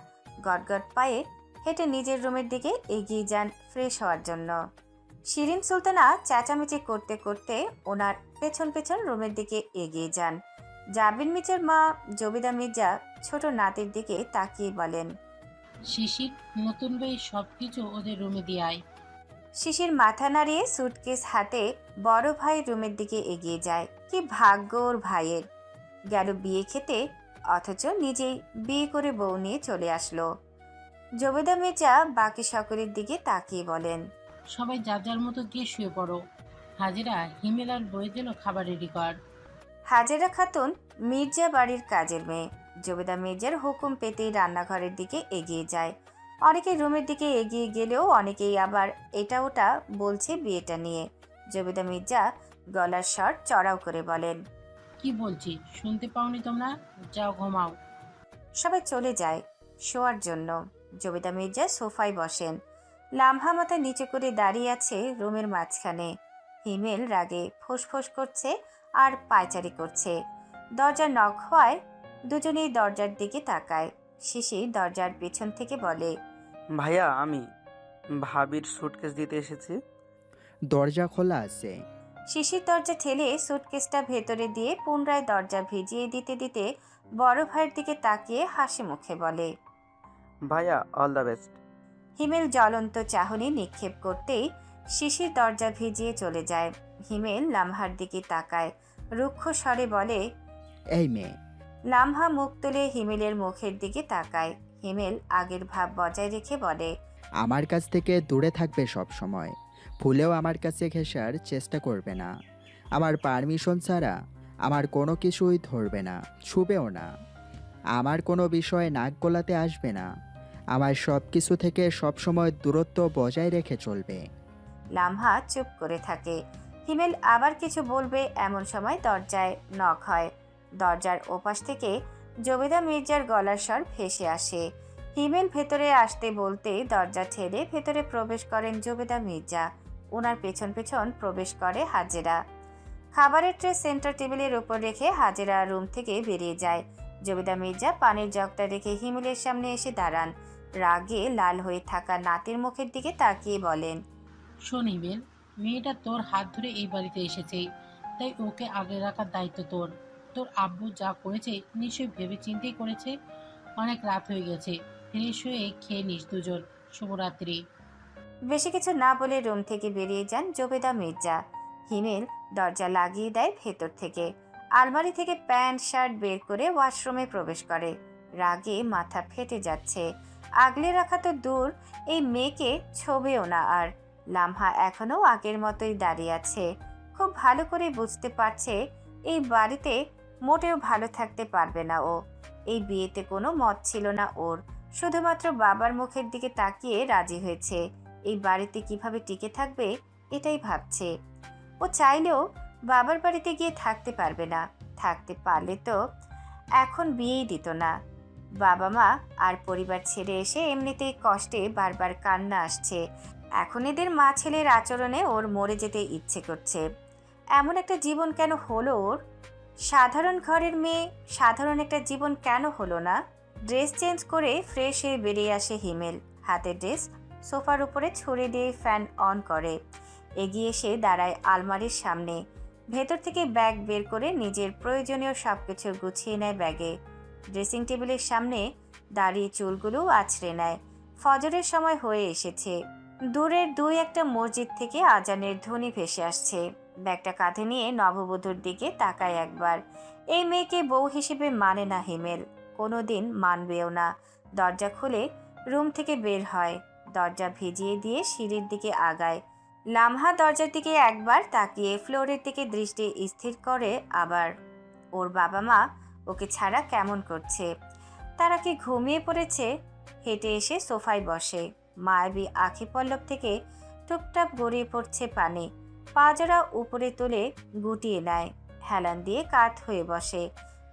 গটগট পায়ে হেঁটে নিজের রুমের দিকে এগিয়ে যান ফ্রেশ হওয়ার জন্য। শিরিন সুলতানা চেঁচামেচি করতে করতে ওনার পেছন পেছন রুমের দিকে এগিয়ে যান। জাবির মির্জার মা জবিদা মির্জা ছোট নাতির দিকে তাকিয়ে বলেন, শিশির, নতুন বই সবকিছু ওদের রুমে দিয়ে আয়। শিশির মাথা নাড়িয়ে সুটকেস হাতে বড় ভাই রুমের দিকে এগিয়ে যায়। কি ভাগ্য ওর ভাইয়ের, গেল বিয়ে খেতে, অথচ নিজেই বিয়ে করে বউ নিয়ে চলে আসলো। জবেদা মির্জা বাকি সকলের দিকে তাকিয়ে বলেন, সবাই যার যার মতো গিয়ে শুয়ে পড়ো। হাজিরা, হিমেল আর বইয়ের জন্য খাবার রেডি কর। হাজেরা খাতুন মির্জা বাড়ির কাজের মেয়ে। জবেদা মির্জার হুকুম পেতেই রান্নাঘরের দিকে এগিয়ে যায়। অনেকে রুমের দিকে এগিয়ে গেলেও অনেকেই আবার এটা ওটা বলছে বিয়েটা নিয়ে। জবেদা মির্জা গলার স্বর চড়াও করে বলেন, কি বলছি শুনতে পাওনি তোমরা? যাও ঘুমাও। সবাই চলে যায় শোয়ার জন্য। জবেদা মির্জা সোফায় বসেন। লামহা মাথা নিচু করে দাঁড়িয়ে আছে রুমের মাঝখানে। হিমেল রাগে ফোঁস করছে আর পায়চারি করছে। দরজা নক হওয়ায় দুজনেই দরজার দিকে তাকায়। শিশির দরজার পেছন থেকে বলে, ভাইয়া, আমি ভাবির সুটকেস দিতে এসেছি। দরজা খোলা আছে। শিশির দরজা ঠেলে সুটকেসটা ভেতরে দিয়ে পুনরায় দরজা ভিজিয়ে দিতে দিতে বড় ভাইয়ের দিকে তাকিয়ে হাসি মুখে বলে, ভাইয়া, অল দ্য বেস্ট। হিমেল জ্বলন্ত চাহনি নিক্ষেপ করতেই শিশির দরজা ভিজিয়ে চলে যায়। হিমেল লামহার দিকে তাকায়, রুক্ষ স্বরে বলে, এই মেয়ে। লামহা মুখ তুলে হিমেলের মুখের দিকে তাকায়। হিমেল আগের ভাব বজায় রেখে বলে, আমার কাছ থেকে দূরে থাকবে সব সময়। ভুলেও আমার কাছে ঘেঁষার চেষ্টা করবে না। আমার পারমিশন ছাড়া আমার কোনো কিছুই ধরবে না, ছুবেও না। আমার কোনো বিষয়ে নাক গলাতে আসবে না। আমার সব কিছু থেকে সবসময় দূরত্ব বজায় রেখে চলবে। লামহা চুপ করে থাকে। হিমেল আবার কিছু বলবে এমন সময় দরজায় নক হয়। দরজার ওপাশ থেকে জবেদা মির্জার গলার স্বর ভেসে আসে। হিমেল ভেতরে আসতে বলতে দরজা ঠেলে ভেতরে প্রবেশ করেন জবেদা মির্জা। ওনার পেছন পেছন প্রবেশ করে হাজেরা। খাবারের ট্রে সেন্টার টেবিলের ওপর রেখে হাজেরা রুম থেকে বেরিয়ে যায়। জবেদা মির্জা পানির জগটা রেখে হিমেলের সামনে এসে দাঁড়ান। রাগে লাল হয়ে থাকা নাতির মুখের দিকে তাকিয়ে বলেন, শোন হিমেল, মেয়েটা তোর হাত ধরে এই বাড়িতে এসেছে, তাই ওকে আগলে রাখার দায়িত্ব তোর। তোর আব্বু যা করেছে নিশ্চয়ই ভেবে চিন্তেই করেছে। অনেক রাত হয়ে গেছে, ফ্রেশ হয়ে খেয়ে নিস দুজন। শুভরাত্রি। বেশি কিছু না বলে রুম থেকে বেরিয়ে যান জবেদা মির্জা। হিমেল দরজা লাগিয়ে দেয় ভেতর থেকে। আলমারি থেকে প্যান্ট শার্ট বের করে ওয়াশরুমে প্রবেশ করে। রাগে মাথা ফেটে যাচ্ছে। আগলে রাখা তো দূর, এই মেয়েকে ছোবেও না আর। লামহা এখনো আগের মতোই দাঁড়িয়ে আছে। খুব ভালো করে বুঝতে পারছে এই বাড়িতে মোটেও ভালো থাকতে পারবে না ও। এই বিয়েতে কোনো মত ছিল না ওর, শুধুমাত্র বাবার মুখের দিকে তাকিয়ে রাজি হয়েছে। এই বাড়িতে কিভাবে টিকে থাকবে এটাই ভাবছে। ও চাইলেও বাবার বাড়িতে গিয়ে থাকতে পারবে না। থাকতে পারলে তো এখন বিয়েই দিত না। বাবা মা আর পরিবার ছেড়ে এসে এমনিতেই কষ্টে বারবার কান্না আসছে। এখন এদের মা ছেলের আচরণে ওর মরে যেতে ইচ্ছে করছে। এমন একটা জীবন কেন হলো ওর? সাধারণ ঘরের মেয়ে সাধারণ একটা জীবন কেন হলো না? ড্রেস চেঞ্জ করে ফ্রেশ হয়ে বেরিয়ে আসে হিমেল। হাতের ড্রেস সোফার উপরে ছড়িয়ে দিয়ে ফ্যান অন করে। এগিয়ে এসে দাঁড়ায় আলমারির সামনে। ভেতর থেকে ব্যাগ বের করে নিজের প্রয়োজনীয় সব কিছু গুছিয়ে নেয় ব্যাগে। ড্রেসিং টেবিলের সামনে দাঁড়িয়ে চুলগুলো আছড়ে নেয়। ফজরের সময় হয়ে এসেছে। দূরের দুই একটা মসজিদ থেকে আজানের ধ্বনি ভেসে আসছে। ব্যাগটা কাঁধে নিয়ে নববধূর দিকে তাকায় একবার। এই মেয়েকে বউ হিসেবে মানে না হিমেল, কোনোদিন মানবেও না। দরজা খুলে রুম থেকে বের হয়, দরজা ভিজিয়ে দিয়ে সিঁড়ির দিকে আগায়। লামহা দরজার দিকে একবার তাকিয়ে ফ্লোরের দিকে দৃষ্টি স্থির করে। আবার ওর বাবা মা ওকে ছাড়া কেমন করছে। তারা কি ঘুমিয়ে পড়েছে? হেঁটে এসে সোফায় বসে। মায়াবী আখি পল্লব থেকে টুপটাপ গড়িয়ে পড়ছে পানি। পা জোড়া উপরে তুলে গুটিয়ে নেয়, হেলান দিয়ে কাত হয়ে বসে।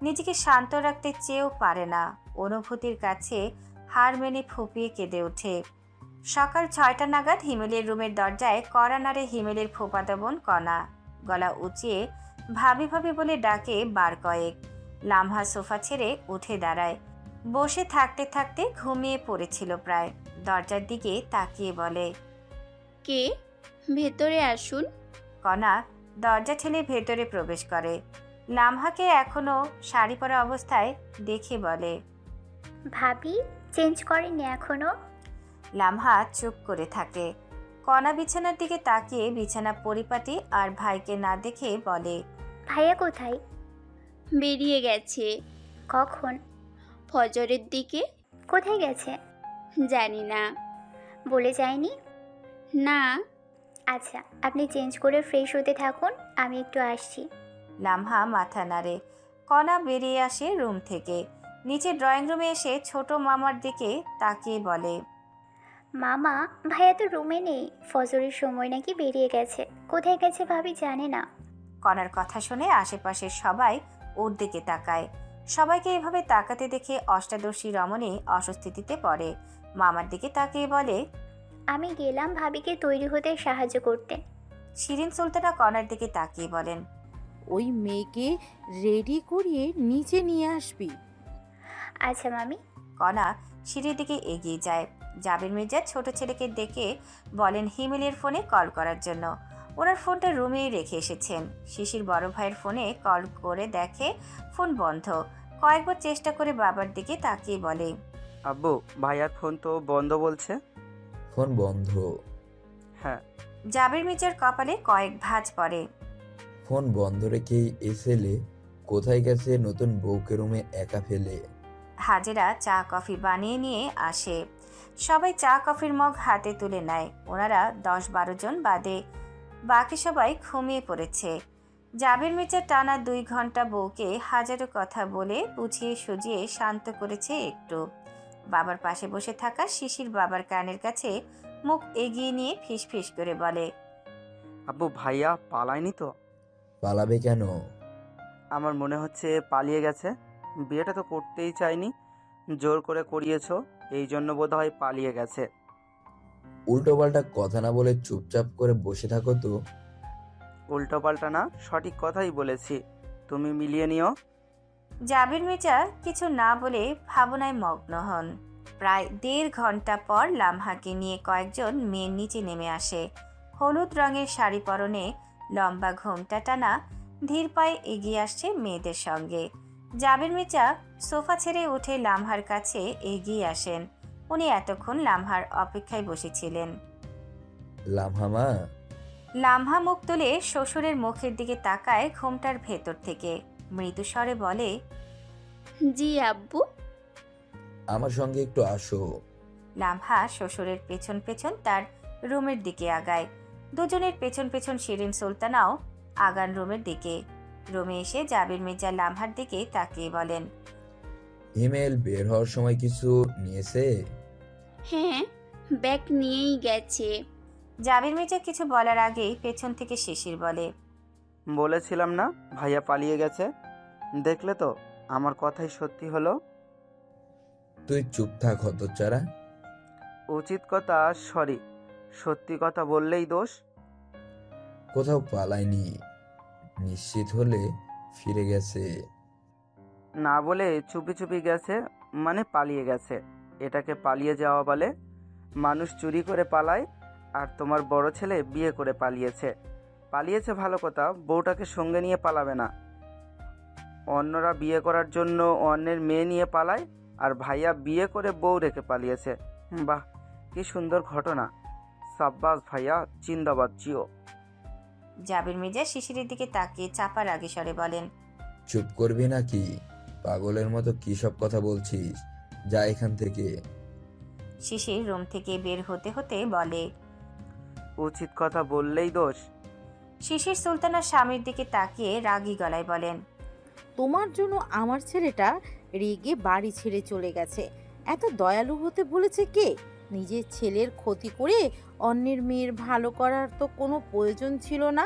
নিজেকে শান্ত রাখতে চেয়েও পারে না। অনুভূতির কাছে হার মেনে ফুপিয়ে কেঁদে ওঠে। সকাল 6টা নাগাদ হিমেলের রুমের দরজায় কড়া নাড়ে হিমেলের ফোঁপাতো বোন কণা। গলা উঁচিয়ে ভাবি ভাবি বলে ডাকে বার কয়েক। লামহা সোফা ছেড়ে উঠে দাঁড়ায়। বসে থাকতে থাকতে ঘুমিয়ে পড়েছিল প্রায়। দরজার দিকে তাকিয়ে বলে, কে? ভেতরে আসুন। কণা দরজা ঠেলে ভেতরে প্রবেশ করে। লামহাকে এখনো শাড়ি পরা অবস্থায় দেখে বলে, ভাবি চেঞ্জ করেননি এখনো? লামহা চুপ করে থাকে। কণা বিছানার দিকে তাকিয়ে বিছানা পরিপাটি আর ভাইকে না দেখে বলে, ভাইয়া কোথায়? বেরিয়ে গেছে। কখন? ফজরের দিকে। কোথায় গেছে? জানি না। বলে যায়নি? না। আচ্ছা, আপনি চেঞ্জ করে ফ্রেশ হতে থাকুন, আমি একটু আসছি। লামহা মাথা নাড়ে। কণা বেরিয়ে আসে রুম থেকে। নিচে ড্রয়িং রুমে এসে ছোট মামার দিকে তাকিয়ে বলে, মামা, ভাইয়া তো রুমে নেই, ফজরের সময় নাকি বেরিয়ে গেছে। কোথায় গেছে ভাবি জানে না। কণার কথা শুনে আশেপাশের সবাই ওর দিকে তাকায়। সবাইকে এভাবে তাকাতে দেখে অষ্টাদশী রমণী অস্বস্তিতে পড়ে। মামার দিকে তাকিয়ে বলে, আমি গেলাম ভাবিকে তৈরি হতে সাহায্য করতে। শিরিন সুলতানা কণার দিকে তাকিয়ে বলেন, ওই মেয়েকে রেডি করিয়ে নিচে নিয়ে আসবি। আচ্ছা মামি। কণা সিঁড়ির দিকে এগিয়ে যায়। জাবির মির্জা ছোট ছেলেকে ডেকে বলেন হিমেলের ফোনে কল করার জন্য। ওনার ফোনটা রুমেই রেখে এসেছেন। শিশির বড় ভাইয়ের ফোনে কল করে দেখে ফোন বন্ধ। কয়েকবার চেষ্টা করে বাবার দিকে তাকিয়ে বলে, আব্বু, ভাইয়ার ফোন তো বন্ধ বলছে। ফোন বন্ধ? হ্যাঁ। জাবির মির্জার কপালে কয়েক ভাঁজ পড়ে। ফোন বন্ধ রেখেই এ ছেলে কোথায় গেছে নতুন বউকে রুমে একা ফেলে? হাজেরা চা কফি বানিয়ে নিয়ে আসে। সবাই চা কফির মগ হাতে তুলে নেয়। ওনারা 10-12 জন বাদে বাকি সবাই ঘুমিয়ে পড়েছে। জাবির মির্জা টানা 2 ঘন্টা বউকে হাজারো কথা বলে বুঝিয়ে সুজিয়ে শান্ত করেছে একটু। বাবার পাশে বসে থাকা শিশির বাবার কানের কাছে মুখ এগিয়ে নিয়ে ফিসফিস করে বলে, আব্বু, ভাইয়া পালায়নি তো? পালাবে কেন? আমার মনে হচ্ছে পালিয়ে গেছে। বিয়েটা তো করতেই চাইনি, জোর করে করিয়েছো, এই জন্য বোধহয় পালিয়ে গেছে। উল্টোপাল্টা কথা না বলে চুপচাপ করে বসে থাকো তো। উল্টো পাল্টা না, সঠিক কথাই বলেছি, তুমি মিলিয়ে নিও। জাবির মির্জা কিছু না বলে ভাবনায় মগ্ন হন। প্রায় 1.5 ঘন্টা পর লামহাকে নিয়ে কয়েকজন মেয়ের নিচে নেমে আসে। হলুদ রঙের শাড়ি পরনে, লম্বা ঘোমটা টানা, ধীর পায়ে এগিয়ে আসছে মেয়েদের সঙ্গে। জাবির মির্জা সোফা ছেড়ে উঠে লামহার কাছে এগিয়ে আসেন। উনি এতক্ষণ লামহার অপেক্ষায় বসেছিলেন। লামহা মা? লামহা মুখ তুলে শ্বশুরের মুখের দিকে তাকায় ঘোমটার ভেতর থেকে। মৃদু স্বরে বলে, জি আব্বু। আমার সঙ্গে একটু আসো। লামহা শ্বশুরের পেছন পেছন তার রুমের দিকে আগায়। দুজনের পেছন পেছন শিরিন সুলতানাও আগান রুমের দিকে। রুমে এসে জাবির মির্জা লামহার দিকে তাকিয়ে বলেন, হিমেল বের হওয়ার সময় কিছু নিয়েছে? হ্যাঁ, ব্যাগ নিয়েই গেছে। জাবির মির্জা কিছু বলার আগেই পেছন থেকে শিশির বলে, বলেছিলাম না ভাইয়া পালিয়ে গেছে। দেখলে তো, আমার কথাই সত্যি হলো। তুই চুপ থাক হতচ্ছাড়া। উচিত কথা, সরি, সত্যি কথা বললেই দোষ। কোথাও পালায়নি, নিশ্চিত হলে ফিরে গেছে। না বলে চুপি চুপি গেছে, মানে পালিয়ে গেছে। এটাকে পালিয়ে যাওয়া বলে? মানুষ চুরি করে পালায়, আর তোমার বড় ছেলে বিয়ে করে পালিয়েছে। পালিয়েছে ভালো কথা, বউটাকে সঙ্গে নিয়ে পালাবে না। অন্যরা বিয়ে করার জন্য অন্যের মেয়ে নিয়ে পালায়, আর ভাইয়া বিয়ে করে বউ রেখে পালিয়েছে। বাহ, কি সুন্দর ঘটনা। সাব্বাস ভাইয়া, জিন্দাবাদ জিও। জাবির মির্জা শিশিরের দিকে তাকিয়ে চাপার আগে স্বরে বলেন, চুপ করবি নাকি? পাগলের মতো কি সব কথা বলছিস? যা এখান থেকে। শিশির রুম থেকে বের হতে হতে বলে, উচিত কথা বললেই দোষ। শিশির সুলতানার স্বামীর দিকে তাকিয়ে রাগী গলায় বলেন, তোমার জন্য আমার ছেলেটা রেগে বাড়ি ছেড়ে চলে গেছে। এত দয়ালু হতে বলেছে কে? নিজের ছেলের ক্ষতি করে অন্যের মেয়ের ভালো করার তো কোনো প্রয়োজন ছিল না।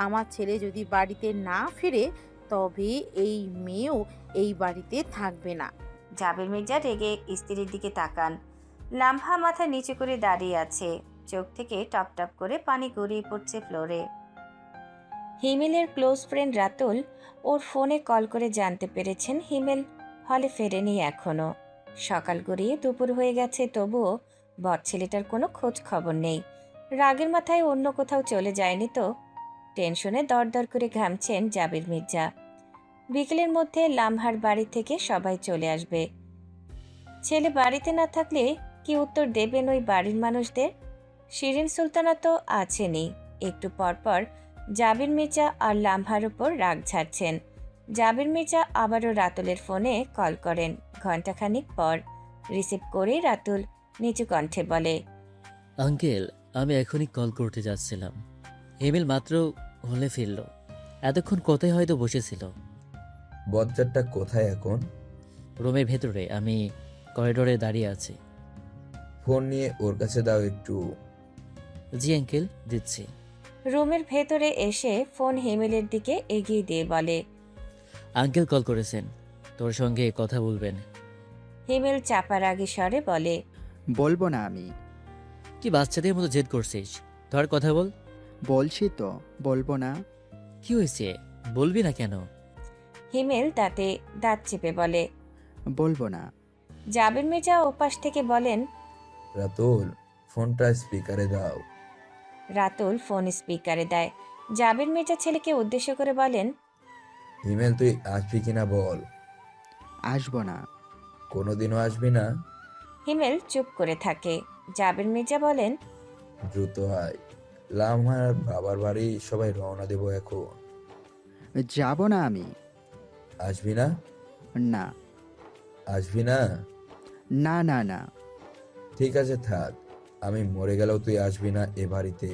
আমার ছেলে যদি বাড়িতে না ফিরে তবে এই মেয়েও এই বাড়িতে থাকবে না। জাবির মির্জা রেগে স্ত্রীর দিকে তাকান। লামহা মাথা নিচু করে দাঁড়িয়ে আছে, চোখ থেকে টপ টপ করে পানি গড়িয়ে পড়ছে ফ্লোরে। হিমেলের ক্লোজ ফ্রেন্ড রাতুল ওর ফোনে কল করে জানতে পেরেছেন হিমেল হলে ফেরেনি এখনো। সকাল গড়িয়ে দুপুর হয়ে গেছে, তবুও বর ছেলেটার কোনো খোঁজ খবর নেই। রাগের মাথায় অন্য কোথাও চলে যায়নি তো? টেনশনে দরদর করে ঘামছেন জাবির মির্জা। বিকেলের মধ্যে লামহার বাড়ি থেকে সবাই চলে আসবে। ছেলে বাড়িতে না থাকলে কি উত্তর দেবেন ওই বাড়ির মানুষদের? শিরিন সুলতানা তো আছেনই। একটু পরপর জাবির মির্জা আর লামহার উপর রাগ ঝাড়ছেন। জাবির মির্জা আবারও রাতুলের ফোনে কল করেন। ঘণ্টাখানিক পর রিসিভ করে রাতুল নিচু কণ্ঠে বলে, আঙ্কেল, আমি এখনই কল করতে যাচ্ছিলাম। হিমেল মাত্র হলে ফিরল, এতক্ষণ কোথায় হয়তো বসেছিল। বজ্জারটা কোথায় এখন? রুমের ভেতরে, আমি করিডোরে দাঁড়িয়ে আছি। ফোন নিয়ে ওর কাছে দাও একটু। জি আঙ্কেল, দিচ্ছি। রুমের ভেতরে এসে ফোন হিমেলের দিকে এগিয়ে দিয়ে বলে, আঙ্কেল কল করেছেন, তোর সঙ্গে কথা বলবেন। হিমেল চাপার আগে স্বরে বলে, বলবো না আমি। কি বাচ্চাদের মতো জেদ করছিস? ধর কথা বল। বলছি তো বলবো না। কি হয়েছে, বলবি না কেন? হিমেল তাতে দাঁত চেপে বলে, বলবো না। জাবির মির্জা ওপাশ থেকে বলেন, রাতুল, ফোনটা স্পিকারে দাও। রাতুল ফোন স্পিকারে দেয়। জাবির মির্জা ছেলেকে উদ্দেশ্য করে বলেন, হিমেল, তুই আসবি কিনা বল। আসবো না। কোনোদিনও আসবি না? হিমেল চুপ করে থাকে। জাবির মির্জা বলেন, দ্রুত আয়, লামহার বাবার বাড়ি সবাই রওনা দেবো এখন। যাব না আমি। আসবি না? না আসবি না? না না না। ঠিক আছে থাক, আমি মরে গেলেও তুই আসবি না এ বাড়িতে।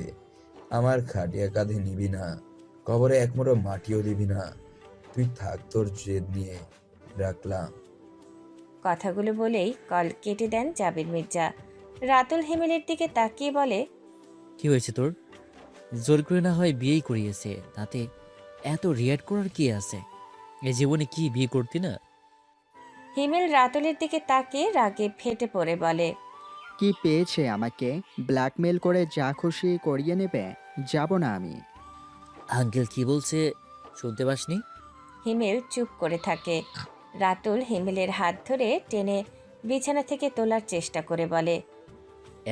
আমার খাটিয়া কাঁধে নিবি না, কবরে এক মুঠো মাটিও দিবি না। তুই থাক তোর জেদ নিয়ে। রাখলাম। কথাগুলো বলেই কল কেটে দেন জাবির মির্জা। রাতুল হিমেলের দিকে তাকিয়ে বলে, কি হয়েছে তোর? জোর করে না হয় বিয়েই করিয়েছে, তাতে এত রিয়াক্ট করার কি আছে? এ জীবনে কি বিয়ে করতি না? হিমেল রাতুলের দিকে তাকিয়ে রাগে ফেটে পড়ে বলে, কি পেয়েছে আমাকে? ব্ল্যাকমেল করে যা খুশি করিয়ে নেবে। যাব না আমি। আঙ্কেল কি বলছে শুনতে পাসনি? হিমেল চুপ করে থাকে। রাতুল হিমেলের হাত ধরে টেনে বিছানা থেকে তোলার চেষ্টা করে বলে,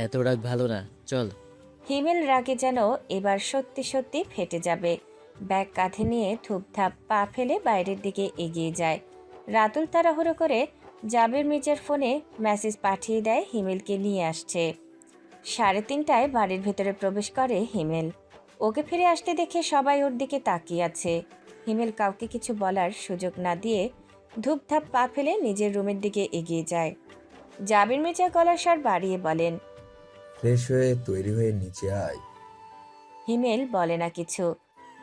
এত রাগ ভালো না, চল। হিমেল রাগে যেন এবার সত্যি সত্যি ফেটে যাবে। ব্যাগ কাঁধে নিয়ে থুপথাপ পা ফেলে বাইরের দিকে এগিয়ে যায়। রাতুল তাড়াহুড়ো করে জাবির মির্জার ফোনে মেসেজ পাঠিয়ে দেয় হিমেলকে নিয়ে আসছে। 3:30টায় বাড়ির ভেতরে প্রবেশ করে হিমেল। ওকে ফিরে আসতে দেখে সবাই ওর দিকে তাকিয়ে আছে। হিমেল কাউকে কিছু বলার সুযোগ না দিয়ে ধূপধাপ পা ফেলে নিজের রুমের দিকে এগিয়ে যায়। জাবির মির্জা গলার স্বর বাড়িয়ে বলেন, ফ্রেশ হয়ে তৈরি হয়ে নিচে আয়। হিমেল বলে না কিছু।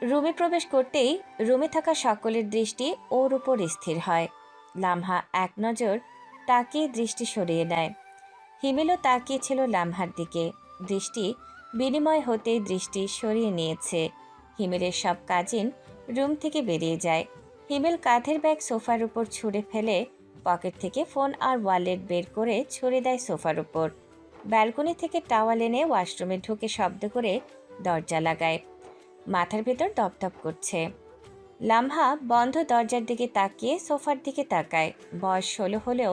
রুমে প্রবেশ করতেই রুমে থাকা সকলের দৃষ্টি ওর উপর স্থির হয়। লামহা এক নজর তাকিয়ে দৃষ্টি সরিয়ে নেয়। হিমেলও তাকিয়েছিল লামহার দিকে। দৃষ্টি বিনিময় হতেই দৃষ্টি সরিয়ে নিয়েছে। হিমেলের সব কাজিন রুম থেকে বেরিয়ে যায়। হিমেল কাঁধের ব্যাগ সোফার উপর ছুঁড়ে ফেলে পকেট থেকে ফোন আর ওয়ালেট বের করে ছুঁড়ে দেয় সোফার উপর। ব্যালকনি থেকে টাওয়াল এনে ওয়াশরুমে ঢুকে শব্দ করে দরজা লাগায়। মাথার ভেতর দপদপ করছে। লামহা বন্ধ দরজার দিকে তাকিয়ে সোফার দিকে তাকায়। বয়স 16 হলেও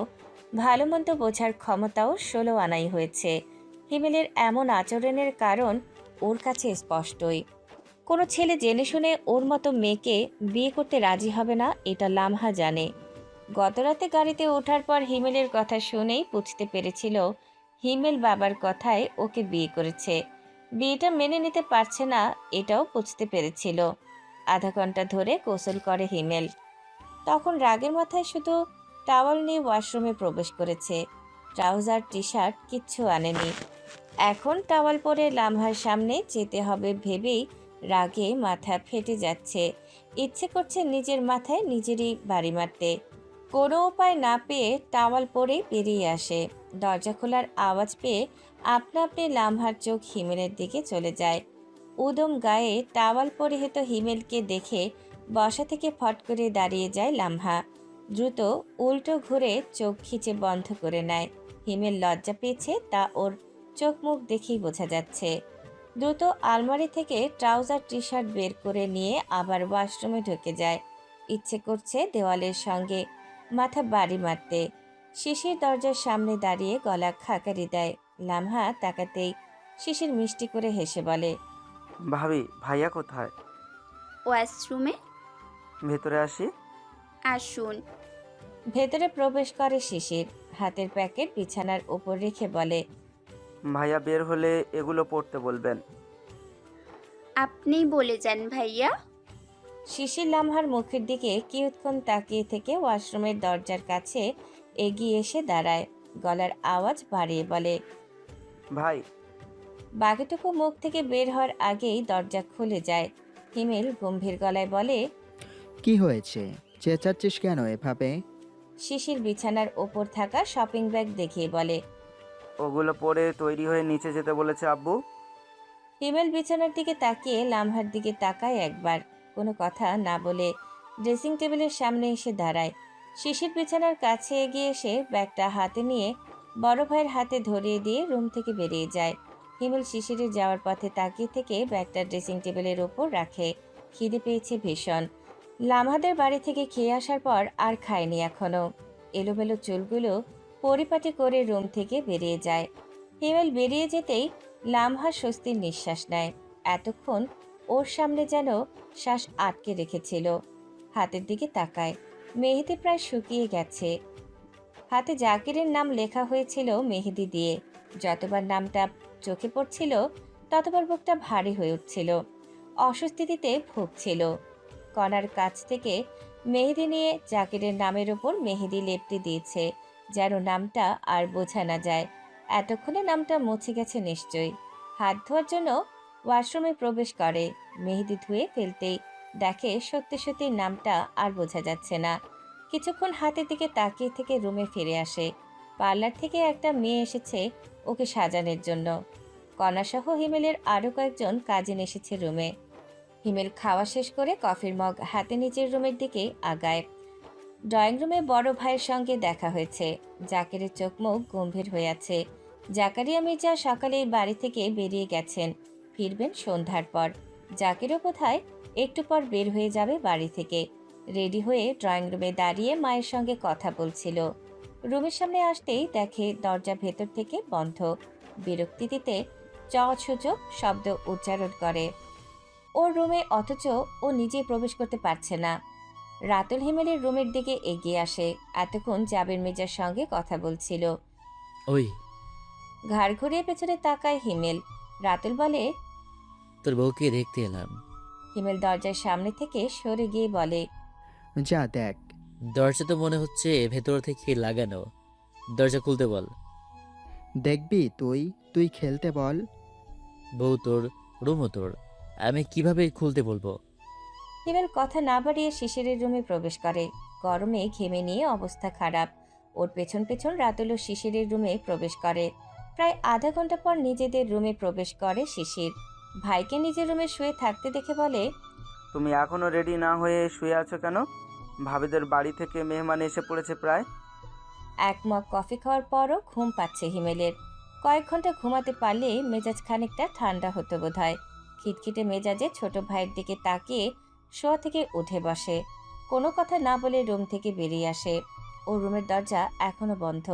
ভালো মন্দ বোঝার ক্ষমতাও 16 আনাই হয়েছে। হিমেলের এমন আচরণের কারণ ওর কাছে স্পষ্টই। কোনো ছেলে জেনে শুনে ওর মতো মেয়েকে বিয়ে করতে রাজি হবে না, এটা লামহা জানে। গতরাতে গাড়িতে ওঠার পর হিমেলের কথা শুনেই বুঝতে পেরেছিল হিমেল বাবার কথায় ওকে বিয়ে করেছে। বিয়েটা মেনে নিতে পারছে না, এটাও বুঝতে পেরেছিল। আধা ঘন্টা ধরে গোসল করে হিমেল। তখন রাগের মাথায় শুধু টাওয়াল নিয়ে ওয়াশরুমে প্রবেশ করেছে। ট্রাউজার টি শার্ট কিচ্ছু আনেনি। এখন টাওয়াল পরে লামহার সামনে যেতে হবে ভেবেই রাগে মাথা ফেটে যাচ্ছে। ইচ্ছে করছে নিজের মাথায় নিজেরই বাড়ি মারতে। কোনো উপায় না পেয়ে টাওয়াল পরেই বেরিয়ে আসে। দরজা খোলার আওয়াজ পেয়ে আপনা আপনি লামহার চোখ হিমেলের দিকে চলে যায়। উদম গায়ে টাওয়াল পরিহিত হিমেলকে দেখে বসা থেকে ফট করে দাঁড়িয়ে যায় লামহা। দ্রুত উল্টো ঘুরে চোখ খিচে বন্ধ করে নেয়। হিমেল লজ্জা পেয়েছে তা ওর চোখ মুখ দেখেই বোঝা যাচ্ছে। দ্রুত আলমারি থেকে ট্রাউজার টি শার্ট বের করে নিয়ে আবার ওয়াশরুমে ঢুকে যায়। ইচ্ছে করছে দেওয়ালের সঙ্গে মাথা বাড়ি মারতে। শিশির দরজার সামনে দাঁড়িয়ে গলা খাকারি দেয়। লামহা তাকাতেই শিশির মিষ্টি করে হেসে বলে, ভাবি ভাইয়া কোথায়? ওয়াশরুমে। ভেতরে আসি? আসুন। ভেতরে প্রবেশ করে শিশির। হাতের প্যাকেট বিছানার উপর রেখে বলে, ভাইয়া বের হলে এগুলো পড়তে বলবেন। আপনিই বলে যান ভাইয়া। শিশির লামহার মুখের দিকে কিয়ৎক্ষণ তাকিয়ে থেকে ওয়াশরুমের দরজার কাছে এগিয়ে এসে দাঁড়ায়। গলার আওয়াজ বাড়িয়ে বলে, ভাই। বাকিটুকু মুখ থেকে বের হওয়ার আগেই দরজা খুলে যায়। হিমেল গম্ভীর গলায় বলে, কি হয়েছে, চেঁচাচ্ছিস কেন এভাবে? শিশির বিছানার ওপর থাকা শপিং ব্যাগ দেখিয়ে বলে, ওগুলো পরে তৈরি হয়ে নিচে যেতে বলেছে আব্বু। হিমেল বিছানার দিকে তাকিয়ে লামহার দিকে তাকায় একবার। কোনো কথা না বলে ড্রেসিং টেবিলের সামনে এসে দাঁড়ায়। শিশির বিছানার কাছে এগিয়ে এসে ব্যাগটা হাতে নিয়ে বড় ভাইয়ের হাতে ধরিয়ে দিয়ে রুম থেকে বেরিয়ে যায়। হিমেল শিশিরের যাওয়ার পথে তাকিয়ে থেকে ব্যাগটা ড্রেসিং টেবিলের ওপর রাখে। খিদে পেয়েছে ভীষণ। লামহাদের বাড়ি থেকে খেয়ে আসার পর আর খায়নি এখনো। এলোমেলো চুলগুলো পরিপাটি করে রুম থেকে বেরিয়ে যায়। হিমেল বেরিয়ে যেতেই লামহা স্বস্তির নিঃশ্বাস নেয়। এতক্ষণ ওর সামনে যেন শ্বাস আটকে রেখেছিল। হাতের দিকে তাকায়, মেহেদি প্রায় শুকিয়ে গেছে। হাতে জাকিরের নাম লেখা হয়েছিল মেহেদি দিয়ে। যতবার নামটা চোখে পড়ছিল ততবার বুকটা ভারী হয়ে উঠছিল। অস্বস্তিতে ভুগছিল। কণার কাছ থেকে মেহেদি নিয়ে জাকিরের নামের ওপর মেহেদি লেপটে দিয়েছে, যেন নামটা আর বোঝা না যায়। এতক্ষণে নামটা মুছে গেছে নিশ্চয়ই। হাত ধোয়ার জন্য ওয়াশরুমে প্রবেশ করে। মেহেদি ধুয়ে ফেলতেই দেখে সত্যি সত্যি নামটা আর বোঝা যাচ্ছে না। কিছুক্ষণ হাতের দিকে তাকিয়ে থেকে রুমে ফিরে আসে। পার্লার থেকে একটা মেয়ে এসেছে ওকে সাজানোর জন্য। কণাসহ হিমেলের আরও কয়েকজন কাজিন এসেছে রুমে। হিমেল খাওয়া শেষ করে কফির মগ হাতে নিজের রুমের দিকে আগায়। ড্রয়িং রুমে বড় ভাইয়ের সঙ্গে দেখা হয়েছে। জাকিরের চোখ মুখ গম্ভীর হয়ে আছে। জাকারিয়া মির্জা সকালেই বাড়ি থেকে বেরিয়ে গেছেন, ফিরবেন সন্ধ্যার পর। জাকিরও কোথায় একটু পর বের হয়ে যাবে বাড়ি থেকে। রেডি হয়ে ড্রয়িং রুমে দাঁড়িয়ে মায়ের সঙ্গে কথা বলছিল। রুমের সামনে আসতেই দেখে দরজা ভেতর থেকে বন্ধ। বিরক্তি দিতে সূচক শব্দ উচ্চারণ করে ওর রুমে, অথচ ও নিজে প্রবেশ করতে পারছে না। রাতুল হিমেলের রুমের দিকে এগিয়ে আসে। এতক্ষণ জাবির মির্জার সঙ্গে কথা বলছিল। ওই ঘাড় ঘুরিয়ে পেছনে তাকায় হিমেল। রাতুল বলে, তোর বউকে দেখতে এলাম। হিমেল দরজার সামনে থেকে সরে গিয়ে বলে, যা দেখ। দরজা তো মনে হচ্ছে ভেতর থেকে লাগানো। দরজা খুলতে বল। দেখবি তুই তুই খেলতে বল। বউ তোর, রুমও তোর, আমি কিভাবে খুলতে বলবো? হিমেল কথা না বাড়িয়ে শিশিরের রুমে প্রবেশ করে। গরমে ঘেমে নিয়ে অবস্থা খারাপ। ওর পেছন পেছন রাতুলও শিশিরের রুমে প্রবেশ করে। প্রায় আধা ঘন্টা পর নিজেদের রুমে প্রবেশ করে শিশির। ভাইকে নিজের রুমে শুয়ে থাকতে দেখে বলে, তুমি এখনো রেডি না হয়ে শুয়ে আছো কেন? ভাবিদের বাড়ি থেকে মেহমান এসে পড়েছে প্রায়। এক মগ কফি খাওয়ার পরও ঘুম পাচ্ছে হিমেলের। কয়েক ঘন্টা ঘুমাতে পারলে মেজাজ খানিকটা ঠান্ডা হতো বোধহয়। খিটখিটে মেজাজে ছোট ভাইয়ের দিকে তাকিয়ে শোয়া থেকে উঠে বসে। কোনো কথা না বলে রুম থেকে বেরিয়ে আসে। ওর রুমের দরজা এখনো বন্ধ।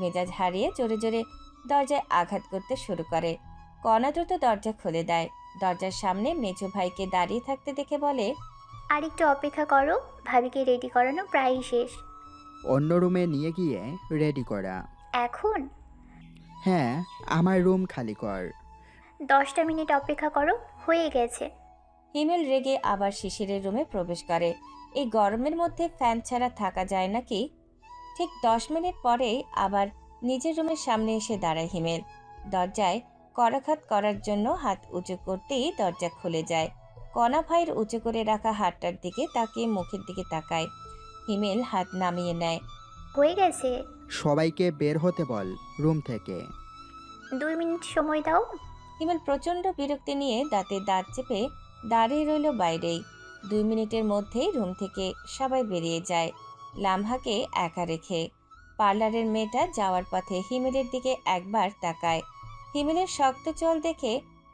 মেজাজ হারিয়ে জোরে জোরে দরজায় আঘাত করতে শুরু করে। কণা দ্রুত দরজা খুলে দেয়। দরজার সামনে মেজো ভাইকে দাঁড়িয়ে থাকতে দেখে বলে, আর একটু অপেক্ষা করো, ভাবিকে রেডি করানো প্রায়ই শেষ। অন্য রুমে নিয়ে গিয়ে রেডি করা। এখন হ্যাঁ, আমার রুম খালি কর। 10টা মিনিট অপেক্ষা করো, হয়ে গেছে। হিমেল রেগে আবার শিশিরের রুমে প্রবেশ করে। এই গরমের মধ্যে ফ্যান ছাড়া থাকা যায় নাকি? ঠিক 10 মিনিট পরেই আবার নিজের রুমের সামনে এসে দাঁড়ায় হিমেল। দরজায় করাঘাত করার জন্য হাত উঁচু করতেই দরজা খুলে যায়। কণা ভাইয়ের উঁচু করে রাখা হাতটার দিকে তাকিয়ে মুখের দিকে তাকায়। হিমেল হাত নামিয়ে নেয়। হয়ে গেছে। সবাইকে বের হতে বল রুম থেকে। 2 মিনিট সময় দাও। হিমেল প্রচণ্ড বিরক্তি নিয়ে দাঁতে দাঁত চেপে দাঁড়িয়ে রইল বাইরেই। 2 মিনিটের মধ্যেই রুম থেকে সবাই বেরিয়ে যায়, লামহাকে একা রেখে। পার্লারের মেয়েটা যাওয়ার পথে হিমেলের দিকে একবার তাকায়। হিমেলের শক্ত চল দেখে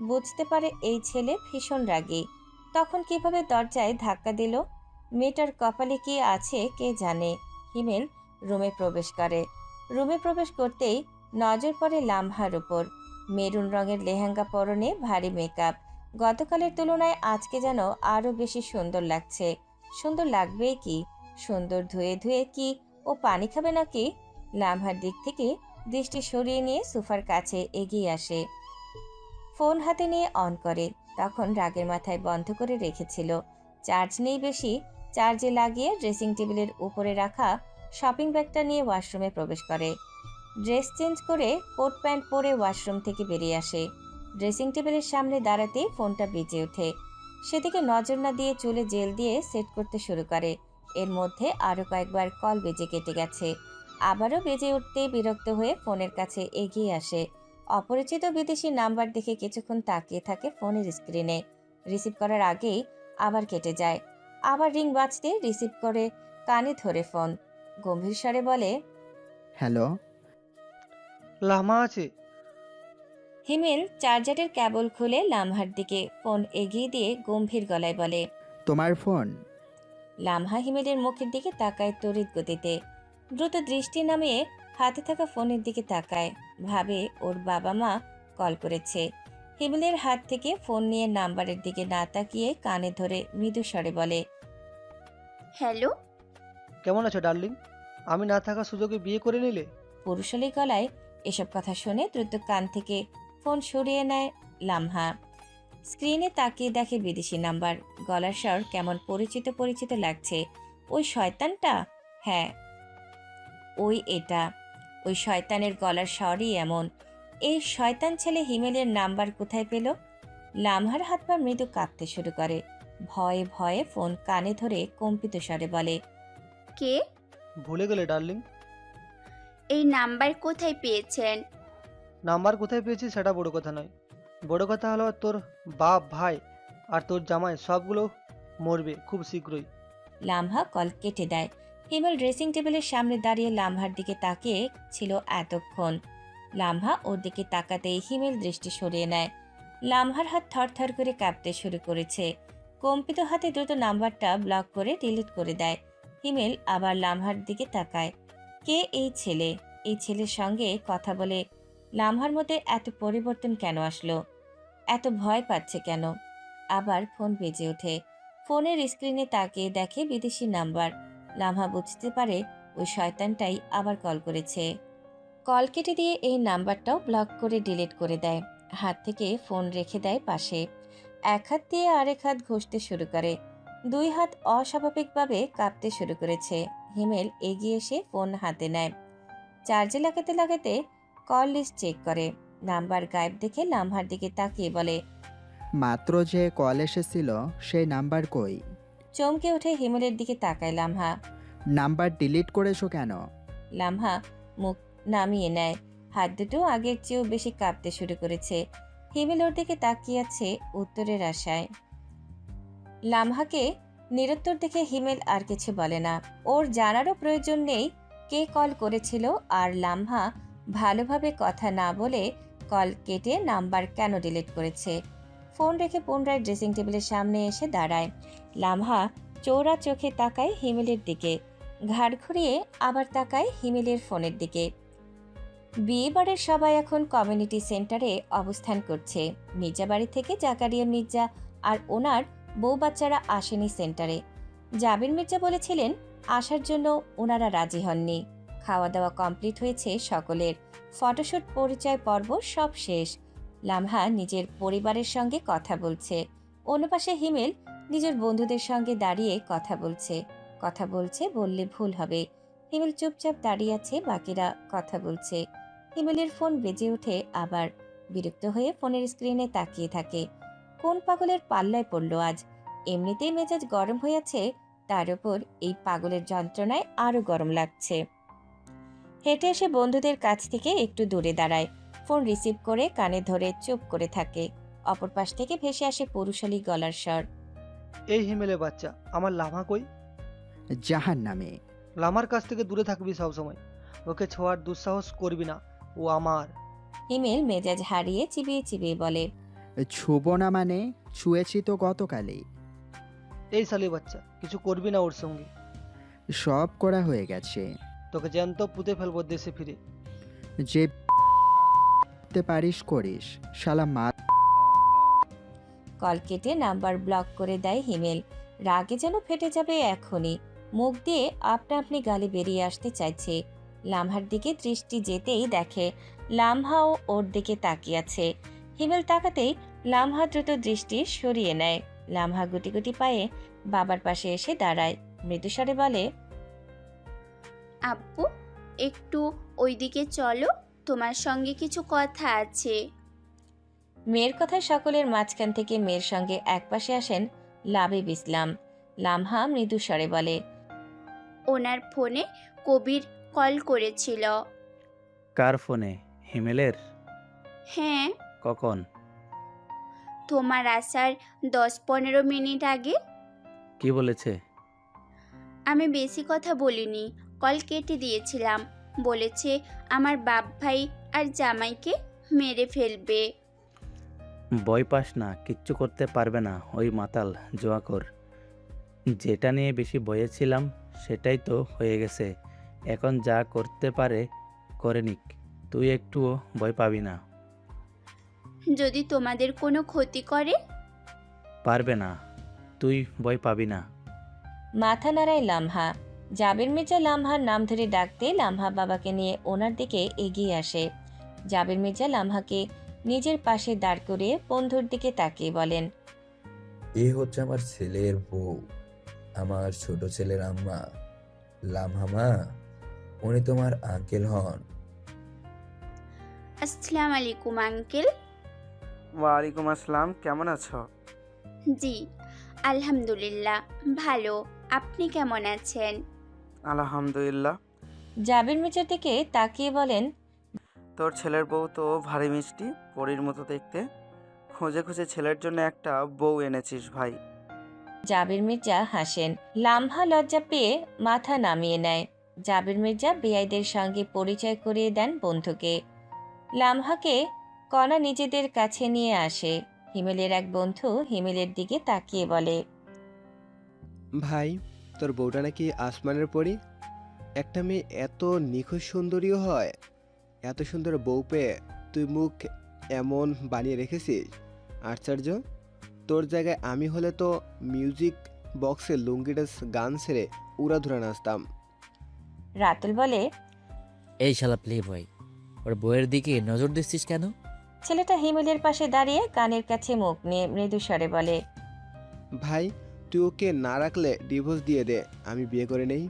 বুঝতে পারে এই ছেলে ভীষণ রাগী। তখন কিভাবে দরজায় ধাক্কা দিল? মেয়েটার কপালে কি আছে কে জানে। হিমেল রুমে প্রবেশ করে। রুমে প্রবেশ করতেই নজর পড়ে লামহার উপর। মেরুন রঙের লেহেঙ্গা পরনে, ভারী মেকআপ। গতকালের তুলনায় আজকে যেন আরও বেশি সুন্দর লাগছে। সুন্দর লাগবেই কি, সুন্দর ধুয়ে ধুয়ে কি ও পানি খাবে নাকি? লামহার দিক থেকে দৃষ্টি সরিয়ে নিয়ে সোফার কাছে এগিয়ে আসে। ফোন হাতে নিয়ে অন করে। তখন রাগের মাথায় বন্ধ করে রেখেছিল। চার্জ নেই বেশি। চার্জে লাগিয়ে ড্রেসিং টেবিলের উপরে রাখা শপিং ব্যাগটা নিয়ে ওয়াশরুমে প্রবেশ করে। ড্রেস চেঞ্জ করে কোট প্যান্ট পরে ওয়াশরুম থেকে বেরিয়ে আসে। ড্রেসিং টেবিলের সামনে দাঁড়াতেই ফোনটা বেজে ওঠে। সেদিকে নজর না দিয়ে চুলে জেল দিয়ে সেট করতে শুরু করে। এর মধ্যে আরও কয়েকবার কল বেজে কেটে গেছে। আবারও বেজে উঠতেই বিরক্ত হয়ে ফোনের কাছে এগিয়ে আসে। অপরিচিত বিদেশি নাম্বার দেখে কিছুক্ষণ তাকিয়ে থাকে ফোনের স্ক্রিনে। রিসিভ করার আগেই আবার কেটে যায়। আবার রিং বাজতে রিসিভ করে কানে ধরে ফোন। গম্ভীর স্বরে বলে, হ্যালো। লামা আছে? হিমেল চার্জারের কেবল খুলে লামহার দিকে ফোন এগিয়ে দিয়ে গম্ভীর গলায় বলে, তোমার ফোন? লামহা হিমেলের মুখের দিকে তাকায় তড়িৎ গতিতে। দ্রুত দৃষ্টি নামিয়ে হাতে থাকা ফোনের দিকে তাকায়। ভাবে ওর বাবা মা কল করেছে। হিমেলের হাত থেকে ফোন নিয়ে নাম্বারের দিকে না তাকিয়ে কানে ধরে মৃদু স্বরে বলে, হ্যালো। কেমন আছো ডার্লিং? আমি না থাকা সুযোগে বিয়ে করে নিলে? পুরুষালী গলায় এসব কথা শুনে দ্রুত কান থেকে ফোন সরিয়ে নেয় লামহা। স্ক্রিনে তাকিয়ে দেখে বিদেশি নাম্বার। গলার স্বর কেমন পরিচিত পরিচিত লাগছে। ওই শয়তানটা? হ্যাঁ, এটা ওই শয়তানের গলার স্বরই এমন। এই শয়তান ছেলে হিমেলের নাম্বার কোথায় পেল? লামহার হাত পা মৃদু কাঁপতে শুরু করে। ভয়ে ভয়ে ফোন কানে ধরে কম্পিত স্বরে বলে, কে? ভুলে গেলে ডার্লিং? এই নাম্বার কোথায় পেয়েছেন? নাম্বার কোথায় পেয়েছি সেটা বড় কথা নয়। বড় কথা হলো তোর বাপ, ভাই আর তোর জামাই সবগুলো মরবে খুব শীঘ্রই। লামহা কল কেটে দেয়। হিমেল ড্রেসিং টেবিলের সামনে দাঁড়িয়ে লামহার দিকে তাকিয়ে ছিল এতক্ষণ। লামহা ওর দিকে তাকাতেই হিমেল দৃষ্টি সরিয়ে নেয়। লামহার হাত থরথর করে কাঁপতে শুরু করেছে। কম্পিত হাতে দ্রুত নাম্বারটা ব্লক করে ডিলিট করে দেয়। হিমেল আবার লামহার দিকে তাকায়। কে এই ছেলে? এই ছেলের সঙ্গে কথা বলে লামহার মধ্যে এত পরিবর্তন কেন আসলো? এত ভয় পাচ্ছে কেন? আবার ফোন বেজে ওঠে। ফোনের স্ক্রিনে তাকিয়ে দেখে বিদেশি নাম্বার। লামহা বুঝতে পারে ওই শয়তানটাই আবার কল করেছে। কল কেটে দিয়ে এই নাম্বারটাও ব্লক করে ডিলিট করে দেয়। হাত থেকে ফোন রেখে দেয় পাশে। এক হাত দিয়ে আরেক হাত ঘষতে শুরু করে। 2 হাত অস্বাভাবিকভাবে কাঁপতে শুরু করেছে। হিমেল এগিয়ে এসে ফোন হাতে নেয়। চার্জে লাগাতে লাগাতে কল লিস্ট চেক করে। নাম্বার গায়েব দেখে লামহার দিকে তাকিয়ে বলে, মাত্র যে কল এসেছিল সেই নাম্বার কই? চমকে উঠে হিমেলের দিকে তাকায় লামহা। নাম্বার ডিলিট করেছো কেন? লামহা মুখ নামিয়ে নেয়। হাত দুটো আগের চেয়েও বেশি কাঁপতে শুরু করেছে। হিমেল ওর দিকে তাকিয়ে আছে উত্তরের আশায়। লামহাকে নিরুত্তর দেখে হিমেল আর কিছু বলে না। ওর জানারও প্রয়োজন নেই কে কল করেছিল আর লামহা ভালোভাবে কথা না বলে কল কেটে নাম্বার কেন ডিলিট করেছে। ফোন রেখে পুনরায় ড্রেসিং টেবিলের সামনে এসে দাঁড়ায়। লামহা চৌড়া চোখে তাকায় হিমেলের দিকে, ঘাড় ঘুরিয়ে আবার তাকায় হিমেলের ফোনের দিকে। বিয়ে বাড়ির সবাই এখন কমিউনিটি সেন্টারে অবস্থান করছে। মির্জা বাড়ি থেকে জাকারিয়া মির্জা আর ওনার বউ বাচ্চারা আসেনি সেন্টারে। জাবির মির্জা বলেছিলেন আসার জন্য ওনারা রাজি হননি। খাওয়া দাওয়া কমপ্লিট হয়েছে সকলের। ফটোশুট পরিচয় পর্ব সব শেষ। লামহা নিজের পরিবারের সঙ্গে কথা বলছে। অন্য পাশে হিমেল নিজের বন্ধুদের সঙ্গে দাঁড়িয়ে কথা বলছে বললে ভুল হবে। হিমেল চুপচাপ দাঁড়িয়ে আছে, বাকিরা কথা বলছে। হিমেলের ফোন বেজে ওঠে আবার। বিরক্ত হয়ে ফোনের স্ক্রিনে তাকিয়ে থাকে। কোন পাগলের পাল্লায় পড়ল আজ? এমনিতেই মেজাজ গরম হয়ে আছে, তার উপর এই পাগলের যন্ত্রণায় আরো গরম লাগছে। হেঁটে এসে বন্ধুদের কাছ থেকে একটু দূরে দাঁড়ায়। ফোন রিসিভ করে কানে ধরে চুপ করে থাকে। অপর পাশ থেকে ভেসে আসে পুরুষালী গলার স্বর। এই হিমেলের বাচ্চা, আমার লামা কই? জাহান নামে। লামার কাছ থেকে দূরে থাকবি সবসময়। ওকে ছোঁয়ার দুঃসাহস করবি না, ও আমার। হিমেল মেজাজ হারিয়ে চিবিয়ে চিবিয়ে বলে, ছুব না মানে? ছুঁয়েছি তো গতকালই। এই শালি বাচ্চা, কিছু করবি না ওর সঙ্গে। সব করা হয়ে গেছে। তোকে জ্যান্ত পুঁতে ফেলবো দেশে ফিরে। যে পারিস করিস, শালা মা। কল কেটে নাম্বার ব্লক করে দেয় হিমেল। রাগে যেন ফেটে যাবে এখনই। মুখ দিয়ে আপনা আপনি গালে বেরিয়ে আসতে চাইছে। লামহার দিকে দৃষ্টি যেতেই দেখে লামহাও ওর দিকে তাকিয়ে আছে। হিমেল তাকাতেই লামহা দ্রুত দৃষ্টি সরিয়ে নেয়। লামহা গুটি গুটি পায়ে বাবার পাশে এসে দাঁড়ায়। মৃদুস্বরে বলে, আব্বু একটু ওইদিকে চলো, তোমার সঙ্গে কিছু কথা আছে। মেয়ের কথায় সকলের মাঝখান থেকে মেয়ের সঙ্গে একপাশে আসেন লাবিব ইসলাম। লামহা মৃদুস্বরে বলে, ওনার ফোনে কবির কল করেছিল। কার ফোনে? হিমেলের? হ্যাঁ, কখন? তোমার আসার 10-15 মিনিট আগে। কি বলেছে? আমি বেশি কথা বলিনি, কল কেটে দিয়েছিলাম। বলেছে আমার বাপ ভাই আর জামাইকে মেরে ফেলবে। ভয় পাস না, কিচ্ছু করতে পারবে না ওই মাতাল জোয়াকর। যেটা নিয়ে বেশি ভয়েছিলাম সেটাই তো হয়ে গেছে। এখন যা করতে পারে করে নিক, তুই একটুও ভয় পাবি না। যদি তোমাদের কোনো ক্ষতি করে? পারবে না, তুই ভয় পাবি না। মাথা নাড়ায় লামহা। জাবির মির্জা লামহার নাম ধরে ডাকতে লামহা বাবাকে নিয়ে ওনার দিকে এগিয়ে আসে। জাবির মির্জা লামহাকে নিজের পাশে দাঁড় করিয়ে বন্ধুর দিকে তাকিয়ে বলেন, এ হচ্ছে আমার ছেলের বউ, আমার ছোট ছেলের আম্মা। লামহা মা, উনি তোমার আঙ্কেল হন। আসসালামু আলাইকুম আঙ্কেল। ওয়ালাইকুম আসসালাম, কেমন আছো? জি আলহামদুলিল্লাহ ভালো, আপনি কেমন আছেন? আলহামদুলিল্লাহ। জাবির মির্জার দিকে তাকিয়ে বলেন, তোর ছেলের বউ তো ভারী মিষ্টি, পরীর মতো দেখতে। খুঁজে খুঁজে ছেলের জন্য একটা বউ এনেছিস ভাই। জাবির মির্জা হাসেন। লামহা লজ্জা পেয়ে মাথা নামিয়ে নেয়। জাবির মির্জা বেয়াইদের সঙ্গে পরিচয় করিয়ে দেন বন্ধুকে। লামহাকে কণা নিজেদের কাছে নিয়ে আসে। হিমেলের এক বন্ধু হিমেলের দিকে তাকিয়ে বলে, ভাই, তোর বউটা নাকি আসমানের পরী। একটা মেয়ে এত নিখুঁত সুন্দরীও হয়? এত সুন্দর বউ পেয়ে তুই মুখ এমন বানিয়ে রেখেছিস, আশ্চর্য। তোর জায়গায় আমি হলে তো মিউজিক বক্সে লুঙ্গিটা গান ছেড়ে উড়াধুরা নাচতাম। রাতুল বলে, এই শালা প্লে বয়, ওর বইয়ের দিকে নজর দিচ্ছিস কেন? ছেলেটা হিমেলের পাশে দাঁড়িয়ে কানের কাছে মুখ নিয়ে মৃদু স্বরে বলে, ভাই, তুই ওকে না রাখলে ডিভোর্স দিয়ে দে, আমি বিয়ে করে নেই।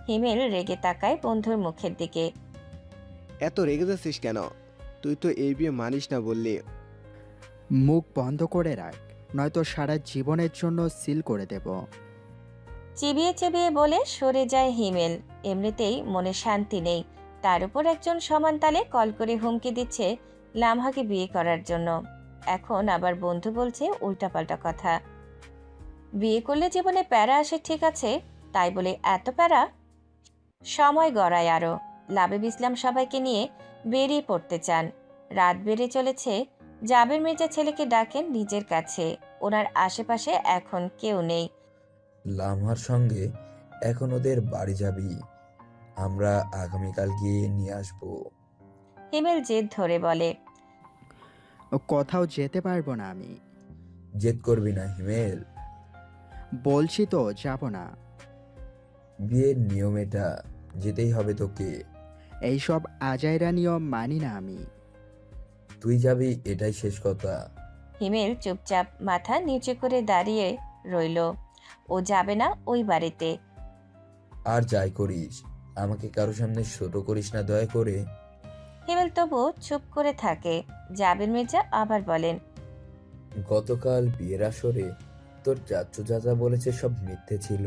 হিমেল রেগে তাকায় বন্ধুর মুখের দিকে। এত রেগে যাচ্ছিস কেন? তুই তো এই বিয়ে মানিস না বললি। মুখ বন্ধ করে রাখ, নয়তো সারা জীবনের জন্য সিল করে দেব। চিবিয়ে চিবিয়ে বলে সরে যায় হিমেল। এমনিতেই মনে শান্তি নেই, তার উপর একজন সমান তালে কল করে হুমকি দিচ্ছে লামহাকে বিয়ে করার জন্য। এখন আবার বন্ধু বলছে উল্টাপাল্টা কথা। বিয়ে করলে জীবনে প্যারা আসে ঠিক আছে, তাই বলে এত প্যারা? সময় গড়ায় আরো। লাবিব ইসলাম সবাইকে নিয়ে বেরিয়ে পড়তে চান। রাত বেড়ে চলেছে। জাবির মির্জা ছেলেকে ডাকেন নিজের কাছে। ওনার আশেপাশে এখন কেউ নেই। লামহার সঙ্গে এখন ওদের বাড়ি যাবি, আমরা আগামীকাল গিয়ে নিয়ে আসবো। হিমেল জেদ ধরে বলে, কোথাও যেতে পারবো না আমি। জেদ করবি না হিমেল, বলছি তো যাব না। বিয়ের নিয়ম এটা, যেতেই হবে তোকে। এইসব আজাইরা নিয়ম মানি না আমি। তুই যাবি, এটাই শেষ কথা। হিমেল চুপচাপ মাথা নিচু করে দাঁড়িয়ে রইল। ও যাবে না ওই বাড়িতে। আর যাই করিস, আমাকে কারো সামনে ছোট করিস না দয়া করে। হিমেল তবু চুপ করে থাকে। জাবের মির্জা আবার বলেন, গতকাল বিয়ের আসরে তোর চাচু চাচা বলেছে সব মিথ্যে ছিল।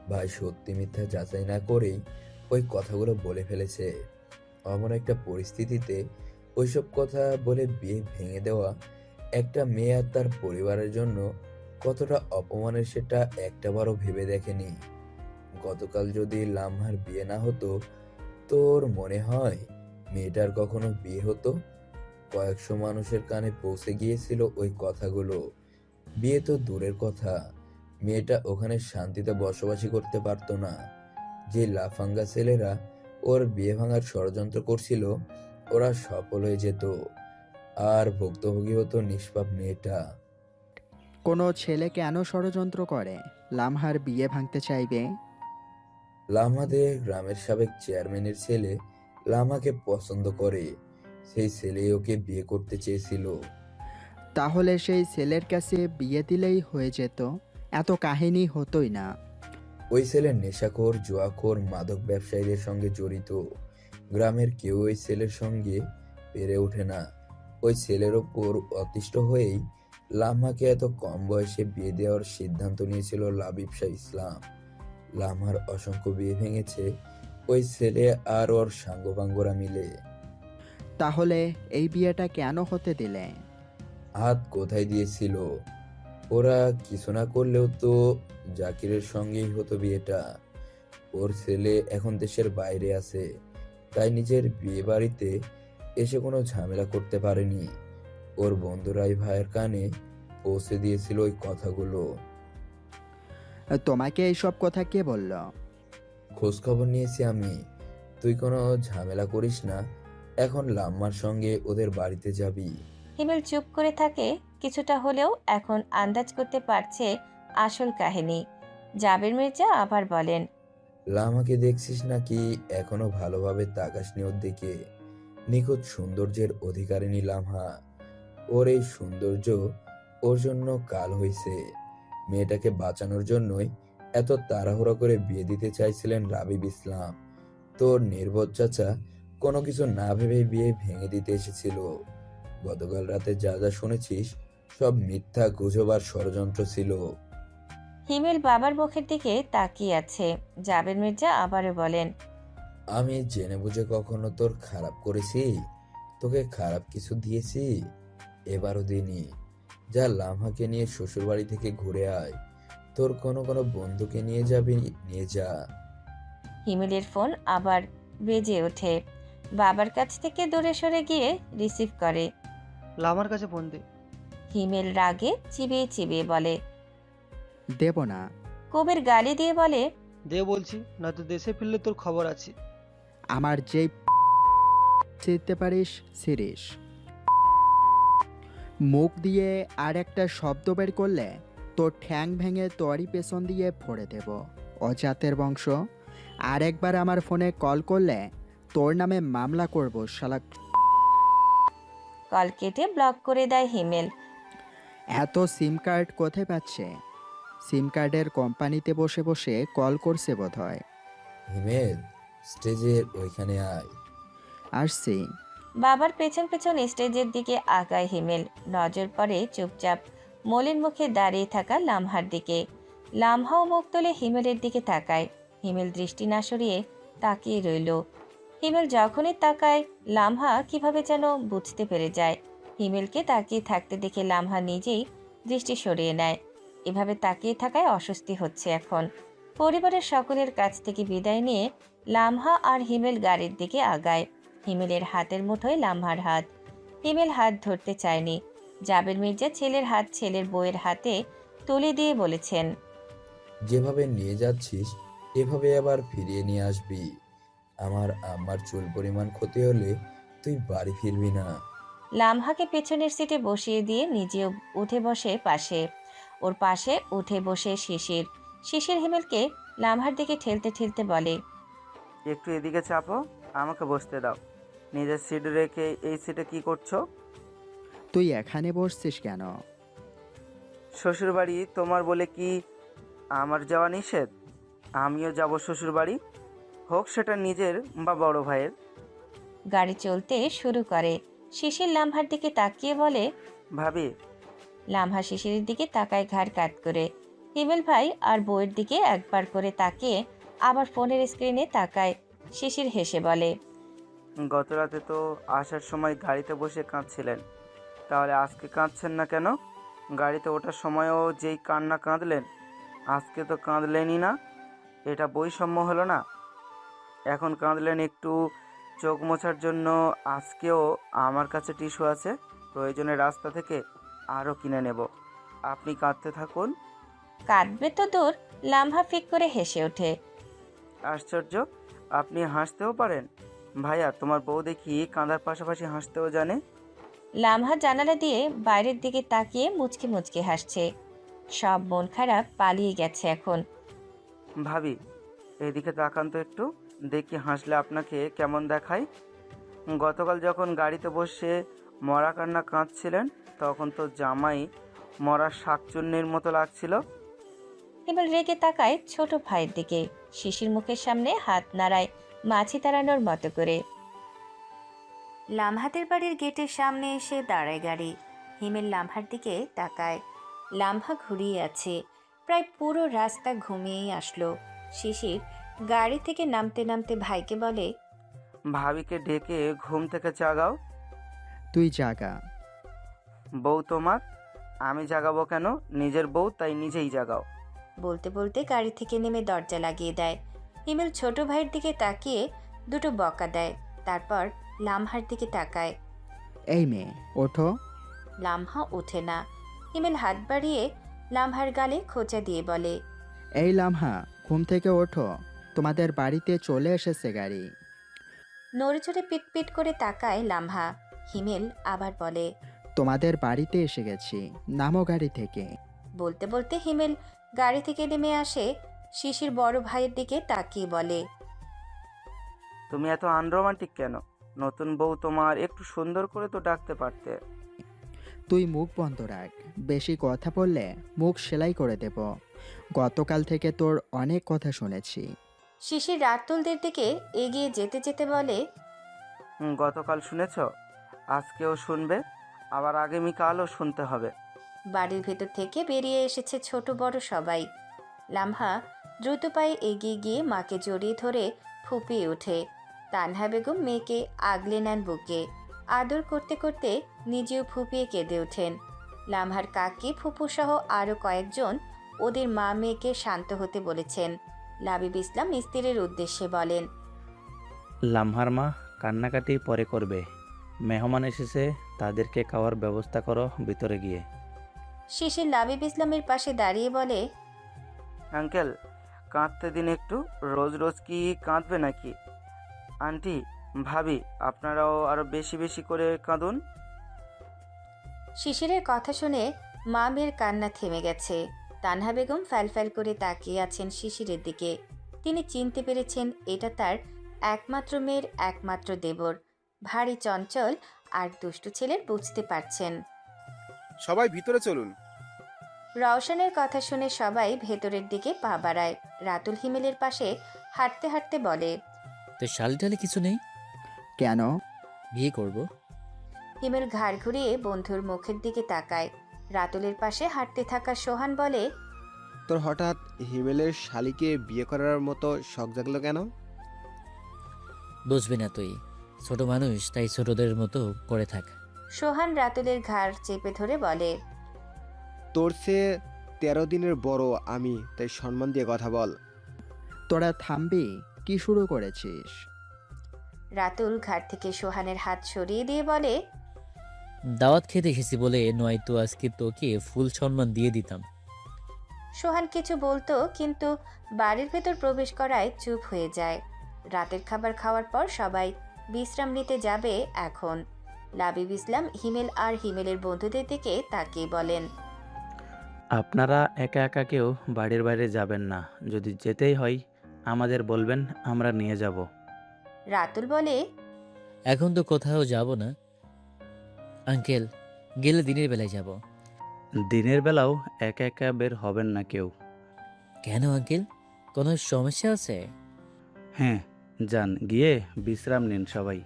ভাই সত্যি মিথ্যা যাচাই না করেই ওই কথাগুলো বলে ফেলেছে। এমন একটা পরিস্থিতিতে ওইসব কথা বলে বিয়ে ভেঙে দেওয়া একটা মেয়ে আর তার পরিবারের জন্য কতটা অপমানের সেটা একটাবারও ভেবে দেখেনি। গতকাল যদি লামহার বিয়ে না হতো, তোর মনে হয় মেয়েটার কখনো বিয়ে হতো? কয়েকশো মানুষের কানে পৌঁছে গিয়েছিল ওই কথাগুলো। বিয়ে তো দূরের কথা, মেয়েটা ওখানে শান্তিতে বসবাসই করতে পারতো না। যে লাফাঙ্গা ছেলেরা ওর বিয়ে ভাঙার ষড়যন্ত্র করছিল, ওরা সফল হয়ে যেত, আর ভুক্তভোগী হতো নিষ্পাপ মেয়েটা। কোনো ছেলে কেন ষড়যন্ত্র করে লামহার বিয়ে ভাঙতে চাইবে? লামাদের গ্রামের সাবেক চেয়ারম্যানের ছেলে লামাকে পছন্দ করে, সেই ছেলে ওকে বিয়ে করতে চেয়েছিল। তাহলে সেই ছেলের কাছে বিয়ে দিলেই হয়ে যেত, এত কাহিনী হতোই না। ওই ছেলে নেশাখোর, জুয়াখোর, মাদক ব্যবসায়ীদের সঙ্গে জড়িত। গ্রামের কেউ ওই ছেলের সঙ্গে পেরে ওঠে না। ওই ছেলের ওপর অতিষ্ঠ হয়েই লামাকে এত কম বয়সে বিয়ে দেওয়ার সিদ্ধান্ত নিয়েছিল লাবিব শাহ ইসলাম। লামার অসংখ্য বিয়ে ভেঙেছে ওই ছেলে আর ওর সাঙ্গপাঙ্গরা মিলে। তাহলে এই বিয়েটা কেন হতে দিলে? হাত কোথায় দিয়েছিল? ওরা কিছু না করলেও তো জাকিরের সঙ্গেই হতো বিয়েটা। ওর ছেলে এখন দেশের বাইরে আছে, তাই নিজের বিয়ে বাড়িতে এসে কোনো ঝামেলা করতে পারেনি। ওর বন্ধুরাই ভাইয়ের কানে পৌঁছে দিয়েছিল ওই কথাগুলো। তোমাকে এইসব কথা কে বলল? খোঁজ খবর নিয়েছি আমি। তুই কোনো ঝামেলা করিস না, এখন লাম্মার সঙ্গে ওদের বাড়িতে যাবি। হিমেল চুপ করে থাকে। কিছুটা হলেও এখন আন্দাজ করতে পারছে আসল কাহিনী। জাবের মির্জা আবার বলেন, লামাকে দেখছিস নাকি এখনো ভালোভাবে তাকাসনি ওর দিকে? নিখুঁত সৌন্দর্যের অধিকারিণী লামহা। ওর এই সৌন্দর্য ওর জন্য কাল হয়েছে। মেয়েটাকে বাঁচানোর জন্যই এত তাড়াহুড়ো করে বিয়ে দিতে চাইছিলেন রাবিব ইসলাম। তোর নির্বোধ চাচা কোনো কিছু না ভেবে বিয়ে ভেঙে দিতে এসেছিল। গতকাল রাতে যা যা শুনেছিস সব মিথ্যা গুজব আর ষড়যন্ত্র ছিল। হিমেল বাবার মুখের দিকে তাকিয়ে আছে। জাবের মির্জা আবারও বলেন, আমি জেনে বুঝে কখনো তোর খারাপ করেছি? তোকে খারাপ কিছু দিয়েছি? এবারও দিইনি। যা লামহাকে নিয়ে শ্বশুর বাড়ি থেকে ঘুরে আয়। তোর কোনো বন্ধুকে নিয়ে যাবি, নিয়ে যা। হিমেলের ফোন আবার বেজে ওঠে। বাবার কাছ থেকে দূরে সরে গিয়ে রিসিভ করে। লামার কাছে ফোন দে। হিমেল রাগে চিবিয়ে চিবিয়ে বলে, দেব না। কবির গালি দিয়ে বলে, দে বলছি, নয়তো দেশে ফিরলে তোর খবর আছে। আমার যেই চিনতে পারিস সিরিস। মুখ দিয়ে আর একটা শব্দ বের করলে তোর ঠ্যাং ভেঙে তোরই পেছন দিয়ে ভরে দেব, অজাতের বংশ। আর একবার আমার ফোনে কল করলে তোর নামে মামলা করব শালা। কল কেটে ব্লক করে দেয় হিমেল। এত সিম কার্ড কোথায় পাচ্ছে? সিম কার্ডের কোম্পানিতে বসে বসে কল করছে বোধহয়। হিমেল, স্টেজের ওইখানে আয়। আসছি। বাবার পেছন পেছন স্টেজের দিকে আগায় হিমেল। নজর পড়ে চুপচাপ মলিন মুখে দাঁড়িয়ে থাকা লামহার দিকে। লামহাও মুখ তুলে হিমেলের দিকে তাকায়। হিমেল দৃষ্টি না সরিয়ে তাকিয়ে রইল। হিমেল যখনই তাকায়, লামহা কিভাবে যেন বুঝতে পেরে যায়। হিমেলকে তাকিয়ে থাকতে দেখে লামহা নিজেই দৃষ্টি সরিয়ে নেয়। এভাবে তাকিয়ে থাকায় অস্বস্তি হচ্ছে এখন। পরিবারের সকলের কাছ থেকে বিদায় নিয়ে লামহা আর হিমেল গাড়ির দিকে আগায়। হিমেলের হাতের মুঠোয় লামহার হাত। হিমেল হাত ধরতে চায়নি। জাবের মির্জা ছেলের হাত ছেলের বউয়ের হাতে তুলে দিয়ে বলেছেন, যেভাবে নিয়ে যাচ্ছিস এভাবে আবার ফিরিয়ে নিয়ে আসবি। আমার আম্মার চুল পরিমাণ ক্ষতি হলে তুই বাড়ি ফিরবি না? লামহাকে পেছনের সিটে বসিয়ে দিয়ে নিজেও উঠে বসে পাশে। ওর পাশে উঠে বসে শিশির। শিশির হিমেলকে লামহার দিকে ঠেলতে ঠেলতে বলে, একটু এদিকে চাপো, আমাকে বসতে দাও। নিজের সিট রেখে এই সিটে কি করছো? তুই এখানে বসছিস কেন? শ্বশুরবাড়ি তোমার বলে কি আমার যাওয়া নিষেধ? আমিও যাব শ্বশুরবাড়ি, হোক সেটা নিজের বা বড় ভাইয়ের। গাড়ি চলতে শুরু করে। শিশির লামহার দিকে তাকিয়ে বলে, ভাবি। লামহা শিশিরের দিকে তাকায় ঘাড় কাত করে। হিমেল ভাই আর বউয়ের দিকে একবার করে তাকিয়ে আবার ফোনের স্ক্রিনে তাকায়। শিশির হেসে বলে, গত রাতে তো আসার সময় গাড়িতে বসে কাঁদছিলেন, তাহলে আজকে কাঁদছেন না কেন? গাড়িতে ওঠার সময়ও যেই কান্না কাঁদলেন, আজকে তো কাঁদলেনই না। এটা বৈষম্য হলো না? এখন কাঁদলেন একটু চোখ মোছার জন্য। আজকেও আমার কাছে টিস্যু আছে, প্রয়োজনে রাস্তা থেকে আরও কিনে নেব। আপনি কাঁদতে থাকুন। কাঁদবে তো দূর, লামহা ফিক করে হেসে ওঠে। আশ্চর্য, আপনি হাসতেও পারেন। ভাইয়া, তোমার বউ দেখি কাঁদার পাশাপাশি হাসতেও জানে। লামহা জানালা দিয়ে বাইরের দিকে তাকিয়ে মুচকি মুচকি হাসছে। সব মন খারাপ পালিয়ে গেছে এখন। ভাবি, এদিকে তাকান তো একটু, দেখি হাসলে আপনাকে কেমন দেখায়। গতকাল যখন গাড়িতে বসে মরা কান্না কাঁদছিলেন, তখন তো জামাই মরা শাকচুন্নির মতো লাগছিল। হিমেল রেগে তাকায় ছোট ভাইয়ের দিকে। শিশির মুখের সামনে হাত নাড়ায় মাছি তাড়ানোর মতো করে। লামহাদের বাড়ির গেটের সামনে এসে দাঁড়ায় গাড়ি। হিমেল লামহার দিকে তাকায়। লামহা ঘুরিয়ে আছে। প্রায় পুরো রাস্তা ঘুমিয়েই আসলো। শিশির গাড়ি থেকে নামতে নামতে ভাইকে বলে, ভাবিকে ডেকে ঘুম থেকে জাগাও। তুই জাগা। বউ তোমার, আমি জাগাবো কেন? নিজের বউ, তাই নিজেই জাগাও। বলতে বলতে গাড়ি থেকে নেমে দরজা লাগিয়ে দেয়। হিমেল ছোট ভাইয়ের দিকে তাকিয়ে দুটো বকা দেয়, তারপর লামহার দিকে তাকায়। এই মেয়ে, ওঠো। লামহা ওঠে না। হিমেল হাত বাড়িয়ে লামহার গালে খোঁচা দিয়ে বলে, এই লামহা, ঘুম থেকে ওঠো, তোমাদের বাড়িতে চলে এসেছে গাড়ি। নড়ে চড়ে পিটপিট করে তাকায় লামহা। হিমেল আবার বলে, তোমাদের বাড়িতে এসে গেছি, নামো গাড়ি থেকে। বলতে বলতে হিমেল গাড়ি থেকে নেমে আসে। শিশির বড় ভাইয়ের দিকে তাকিয়ে বলে, তুমি এত আনরোমান্টিক কেন? নতুন বউ তোমার, একটু সুন্দর করে তো ডাকতে পারতে। তুই মুখ বন্ধ রাখ, বেশি কথা বললে মুখ সেলাই করে দেব। গতকাল থেকে তোর অনেক কথা শুনেছি। শিশির রাতুলদের দিকে এগিয়ে যেতে যেতে বলে, গতকাল শুনেছ, আজকেও শুনবে, আবার আগামীকালও শুনতে হবে। বাড়ির ভেতর থেকে বেরিয়ে এসেছে ছোট বড় সবাই। লামহা দ্রুত পায়ে এগিয়ে গিয়ে মাকে জড়িয়ে ধরে ফুপিয়ে ওঠে। তানহা বেগম মেয়েকে আগলে নেন বুকে। আদর করতে করতে নিজেও ফুপিয়ে কেঁদে ওঠেন। লামহার কাকি ফুপু সহ আরও কয়েকজন ওদের মা মেয়েকে শান্ত হতে বলেছেন। লাবিব ইসলাম স্ত্রীর উদ্দেশ্যে বলেন, লামহার মা কান্নাকাটি পরে করবে। মেহমান এসেছে, তাদেরকে খাওয়ার ব্যবস্থা করো ভিতরে গিয়ে। শিশির লাবিব ইসলামের পাশে দাঁড়িয়ে বলে, আঙ্কেল, কাঁদতে দিন একটু, রোজ রোজ কি কাঁদবে নাকি? আন্টি, ভাবি, আপনারাও আরো বেশি বেশি করে কাঁদুন। শিশিরের কথা শুনে মা মেয়ের কান্না থেমে গেছে। তানহা বেগম ফ্যালফ্যাল করে তাকিয়ে আছেন শিশিরের দিকে। তিনি চিনতে পেরেছেন এটা তার একমাত্র মেয়ের একমাত্র দেবর। ভারী চঞ্চল আর দুষ্টু ছেলের বুঝতে পারছেন। সবাই ভিতরে চলুন। রওশনের কথা শুনে সবাই ভেতরের দিকে পা বাড়ায়। রাতুল হিমেলের পাশে হাঁটতে হাঁটতে বলে, তো শালিটালে কিছু নেই? কেন? বিয়ে করব। হিমেল ঘাড় ঘুরিয়ে বন্ধুর মুখের দিকে তাকায়। রাতুলের পাশে হাঁটতে থাকা সোহান বলে, তোর হঠাৎ হিমেলের শালিকে বিয়ে করার মতো শখ জাগলো কেন? বুঝবি না তুই, ছোট মানুষ, তাই ছোটদের মতো করে থাক। সোহান রাতুলের ঘাড় চেপে ধরে বলে, তোর চেয়ে 13 দিনের বড় আমি, তাই সম্মান দিয়ে কথা বল। তোরা থামবি? কি শুরু করেছিস? রাতুল ঘাট থেকে সোহানের হাত সরিয়ে দিয়ে বলে, দাওয়াত খেতে এসেছি বলে, নয়তো আজকে তোকে ফুল সম্মান দিয়ে দিতাম। সোহান কিছু বলতো, কিন্তু বাড়ির ভেতর প্রবেশ করায় চুপ হয়ে যায়। রাতের খাবার খাওয়ার পর সবাই বিশ্রাম নিতে যাবে এখন। লাবিব ইসলাম হিমেল আর হিমেলের বন্ধুদের দিকে তাকিয়ে বলেন, আপনারা একা একা কেউ বাড়ির বাইরে যাবেন না। যদি যেতেই হয় আমাদের বলবেন, আমরা নিয়ে যাব। রাতুল বলে, এখন তো কোথাও যাব না আঙ্কেল, গেলে দিনের বেলায় যাব। দিনের বেলাও একা একা বের হবেন না কেউ। কেন আঙ্কেল, কোনো সমস্যা আছে? হ্যাঁ, যান, গিয়ে বিশ্রাম নিন সবাই।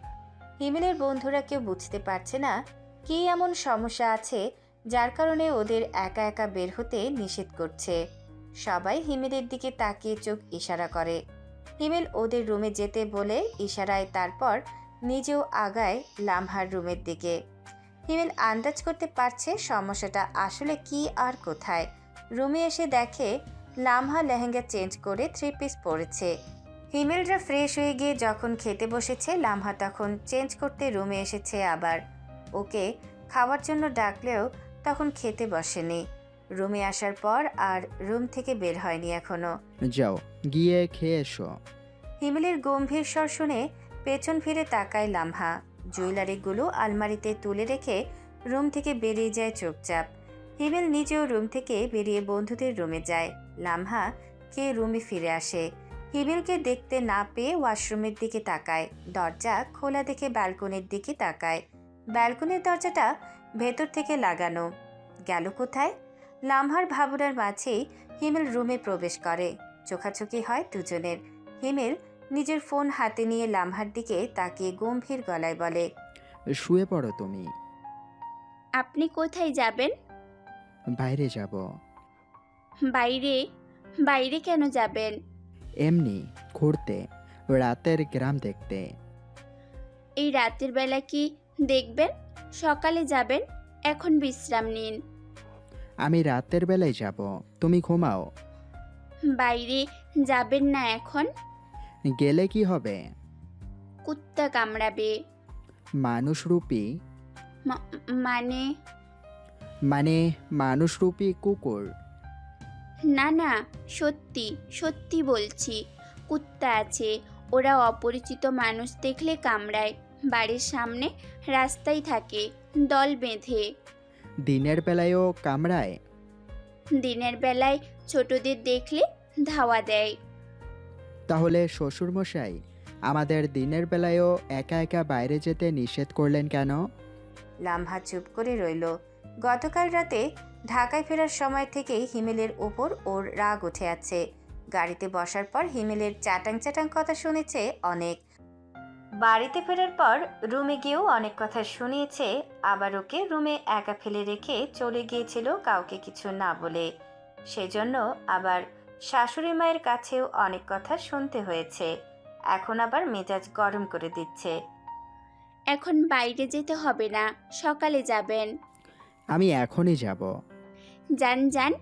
হিমেলের বন্ধুরা কেউ বুঝতে পারছে না কি এমন সমস্যা আছে যার কারণে ওদের একা একা বের হতে নিষেধ করছে। সবাই হিমেলের দিকে তাকিয়ে চোখ ইশারা করে। হিমেল ওদের রুমে যেতে বলে ইশারায় তারপর নিজেও আগায় লামহার রুমের দিকে। হিমেল আন্দাজ করতে পারছে সমস্যাটা আসলে কি আর কোথায়। রুমে এসে দেখে লামহা লেহেঙ্গা চেঞ্জ করে 3 পিস পরেছে। হিমেলরা ফ্রেশ হয়ে গিয়ে যখন খেতে বসেছে, লামহা তখন চেঞ্জ করতে রুমে এসেছে আবার। ওকে খাওয়ার জন্য ডাকলেও তখন খেতে বসেনি। রুমে আসার পর আর রুম থেকে বের হয়নি এখনো। যাও, গিয়ে খেয়ে এসো। হিমেলের গম্ভীর স্বর শুনে পেছন ফিরে তাকায় লামহা। জুয়েলারিগুলো আলমারিতে তুলে রেখে রুম থেকে বেরিয়ে যায় চুপচাপ। হিমেল নিজেও রুম থেকে বেরিয়ে বন্ধুদের রুমে যায়। লামহা কে রুমে ফিরে আসে। হিমেলকে দেখতে না পেয়ে ওয়াশরুমের দিকে তাকায়। দরজা খোলা দেখে ব্যালকনির দিকে তাকায়। ব্যালকনির দরজাটা ভেতর থেকে লাগানো। গেল কোথায়? লামহার ভাবনার মাঝেই হিমেল রুমে প্রবেশ করে। চোখাচোখি হয় দুজনের। হিমেল নিজের ফোন হাতে নিয়ে লামহার দিকে তাকিয়ে গম্ভীর গলায় বলে, শুয়ে পড়ো তুমি। আপনি কোথায় যাবেন? বাইরে যাব। বাইরে? বাইরে কেন যাবেন? এমনি ঘুরতে, রাতের গ্রাম দেখতে। এই রাতের বেলা কি দেখবেন? সকালে যাবেন। এখন বিশ্রাম নিন। আমি রাতের বেলায় যাব, তুমি ঘুমাও। বাইরে যাবেন না এখন? গেলে কি হবে? কুত্তা কামড়াবে। মানুষরূপী মানে? মানে মানুষরূপী কুকুর। না না, সত্যি সত্যি বলছি, কুত্তা আছে। ওরা অপরিচিত মানুষ দেখলে কামড়ায়। বাড়ির সামনে রাস্তায় থাকে, দল বেঁধে। দিনের বেলায়ও কামড়ায়? দিনের বেলায় ছোটদের দেখলে ধাওয়া দেয়। তাহলে শ্বশুরমশাই আমাদের দিনের বেলায়ও একা একা বাইরে যেতে নিষেধ করলেন কেন? লামহা চুপ করে রইল। গতকাল রাতে ঢাকায় ফেরার সময় থেকেই হিমেলের ওপর ওর রাগ উঠে আছে। গাড়িতে বসার পর হিমেলের চাটাং চাটাং কথা শুনেছে অনেক। বাড়িতে ফেরার পর রুমে গিয়েও অনেক কথা শুনিয়েছে। আবার ওকে রুমে একা ফেলে রেখে চলে গিয়েছিল কাউকে কিছু না বলে। সেজন্য আবার শাশুড়ি মায়ের কাছেও অনেক কথা শুনতে হয়েছে। এখন আবার মেজাজ গরম করে দিচ্ছে। এখন বাইরে যেতে হবে না, সকালে যাবেন। আমি এখনই যাব। যান যান,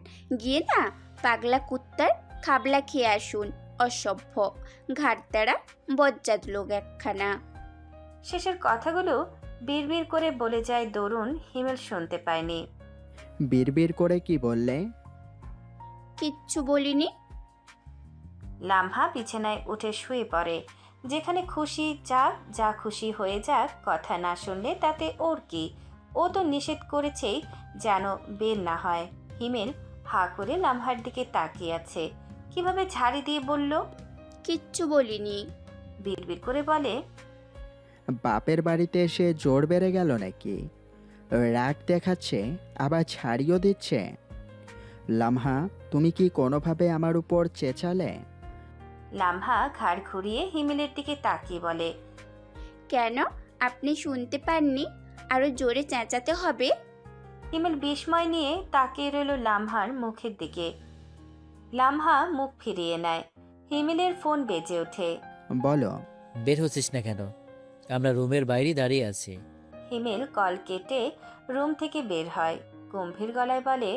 গিয়ে না পাগলা কুত্তার খাবলা খেয়ে আসুন। অসভ্য, ঘাটতারা, বজ্জাত লোক একখানা। শেষের কথাগুলো বিড়বিড় করে বলে যায় দরুন। হিমেল শুনতে পায়নি। বিড়বিড় করে কি বললে? কিচ্ছু বলিনি। লামহা বিছানায় উঠে শুয়ে পড়ে। যেখানে খুশি যাক, যা খুশি হয়ে যাক, কথা না শুনলে তাতে ওর কি? ও তো নিষেধ করেছেই যেন বের না হয়। হিমেল হা করে লামহার দিকে তাকিয়ে আছে। কিভাবে ঝাড়ি দিয়ে বলল, কিচ্ছু বলিনি। বিড়বিড় করে বলে, বাপের বাড়িতে এসে জোর বেড়ে গেল নাকি? রাগ দেখাচ্ছে, আবার ছাড়িও দিচ্ছে। লামহা, তুমি কি কোনোভাবে আমার উপর চেঁচালে? লামহা ঘাড় ঘুরিয়ে হিমেলের দিকে তাকিয়ে বলে, কেন? আপনি শুনতে পাননি? আরো জোরে চেঁচাতে হবে। হিমেল বিস্ময় নিয়ে তাকিয়ে রইল লামহার মুখের দিকে। লামহা মুখ ফিরিয়ে নেয়। হিমেলের ফোন বেজে ওঠে। বলো। বের হচ্ছিস না কেন? আমরা রুমের বাইরে দাঁড়িয়ে আছি। হিমেল কল কেটে রুম থেকে বের হয়। গম্ভীর গলায় বলে,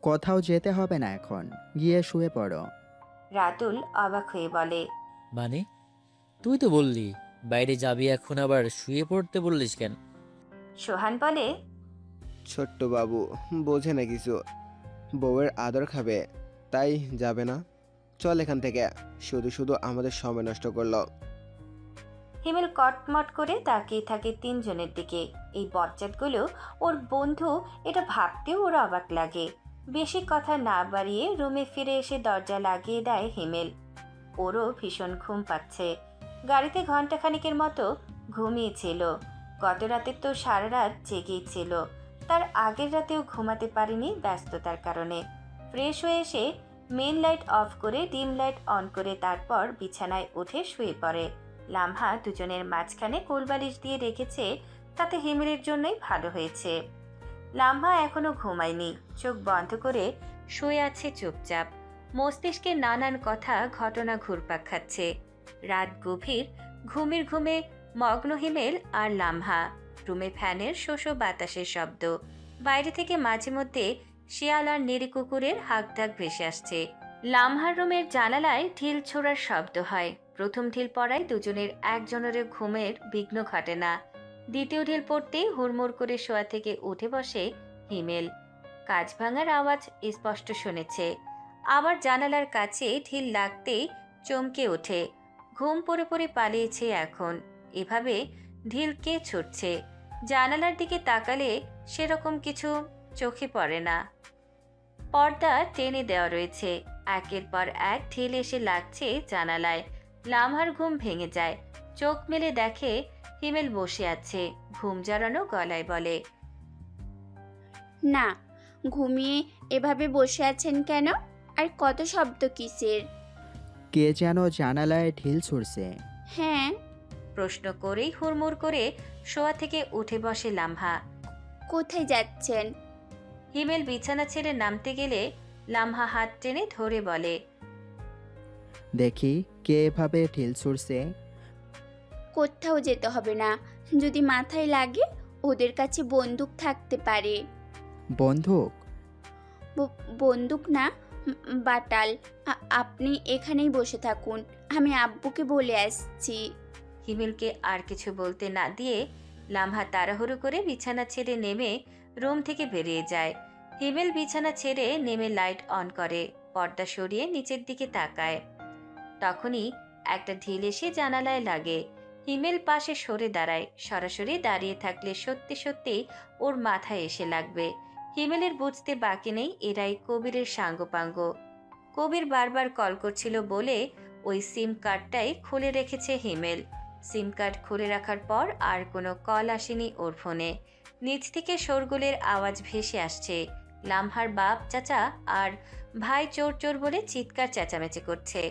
কোথাও যেতে হবে না এখন, গিয়ে শুয়ে পড়ো। রাতুল অবাক হয়ে বলে, মানে? তুই তো বললি বাইরে যাবি, এখন আবার শুয়ে পড়তে বললিস কেন? সোহান বলে, ছোট্ট বাবু বোঝে না কিছু, বউয়ের আদর খাবে তাই যাবে না। চল এখান থেকে, শুধু শুধু আমাদের সময় নষ্ট করলো। হিমেল কটমট করে তাকিয়ে থাকে তিনজনের দিকে। এই বজ্জাতগুলো ওর বন্ধু, এটা ভাবতেও ওর অবাক লাগে। বেশি কথা না বাড়িয়ে রুমে ফিরে এসে দরজা লাগিয়ে দেয় হিমেল। ওরও ভীষণ ঘুম পাচ্ছে। গাড়িতে ঘন্টাখানিকের মতো ঘুমিয়েছিল। গত রাতে তো সারা রাত জেগেই ছিল। তার আগের রাতেও ঘুমাতে পারেনি ব্যস্ততার কারণে। ফ্রেশ হয়ে এসে মেন লাইট অফ করে ডিম লাইট অন করে তারপর বিছানায় উঠে শুয়ে পড়ে। লামহা দুজনের মাঝখানে কোলবালিশ দিয়ে রেখেছে, তাতে হিমেলের জন্যই ভালো হয়েছে। লামহা এখনো ঘুমায়নি, চোখ বন্ধ করে শুয়ে আছে চুপচাপ। মস্তিষ্কে নানান কথা ঘটনা ঘুরপাক খাচ্ছে। রাত গভীর, ঘুমে মগ্ন হিমেল আর লামহা। রুমে ফ্যানের শোষো বাতাসের শব্দ। বাইরে থেকে মাঝে মধ্যে শিয়াল আর নেড়ি কুকুরের হাঁকডাক ভেসে আসছে। লামহার রুমের জানালায় ঢিল ছোড়ার শব্দ হয়। প্রথম ঢিল পড়ায় দুজনের একজনের ঘুমের বিঘ্ন ঘটে না। দ্বিতীয় ঢিল পড়তেই হুড়মুড় করে শোয়া থেকে উঠে বসে হিমেল। কাঁচ ভাঙার আওয়াজ স্পষ্ট শুনেছে। আবার জানালার কাছে ঢিল লাগতেই চমকে ওঠে। ঘুম পড়ে পড়ে পালিয়েছে এখন। এভাবে ঢিল কে ছুটছে? জানালার দিকে তাকালে সেরকম কিছু চোখে পড়ে না। পর্দা টেনে দেওয়া রয়েছে। একের পর এক ঢিল এসে লাগছে জানালায়। লামহার ঘুম ভেঙে যায়। চোখ মেলে দেখে হিমেল বসে আছে, ঘুম জড়ানো গলায় বলে, না, ঘুমিয়ে এভাবে বসে আছেন কেন? আর কত শব্দ কিসের? কে যেন জানালায় ঢিল ছুড়ছে। হ্যাঁ। প্রশ্ন করেই হুড়মুড় করে শোয়া থেকে উঠে বসে লামহা। কোথায় যাচ্ছেন? হিমেল বিছানা ছেড়ে নামতে গেলে লামহা হাত টেনে ধরে বলে, দেখি কে এভাবে ঢিল ছুড়ছে। কোথাও যেতে হবে না। যদি মাথায় লাগে, ওদের কাছে বন্দুক থাকতে পারে। বন্দুক? বন্দুক না, বাটাল। আপনি এখানেই বসে থাকুন, আমি আব্বুকে বলে আসছি। হিমেলকে আর কিছু বলতে না দিয়ে লামহা তাড়াহুড়ো করে বিছানা ছেড়ে নেমে রুম থেকে বেরিয়ে যায়। হিমেল বিছানা ছেড়ে নেমে লাইট অন করে, পর্দা সরিয়ে নিচের দিকে তাকায়। তখনই একটা ঢিল এসে জানালায় লাগে। হিমেল পাশে সরে দাঁড়ায়। সরাসরি দাঁড়িয়ে থাকলে সত্যি সত্যি ওর মাথায় এসে লাগবে। হিমেলের বুঝতে বাকি নেই এরাই কবিরের সাঙ্গপাঙ্গ। কবির বারবার কল করছিল বলে ওই সিম কার্ডটাই খুলে রেখেছে হিমেল। সিম কার্ড খুলে রাখার পর আর কোনো কল আসেনি ওর ফোনে। নিচ থেকে শোরগোলের আওয়াজ ভেসে আসছে। লামহার বাপ, চাচা আর ভাই চোর চোর বলে চিৎকার চেঁচামেচি করছে।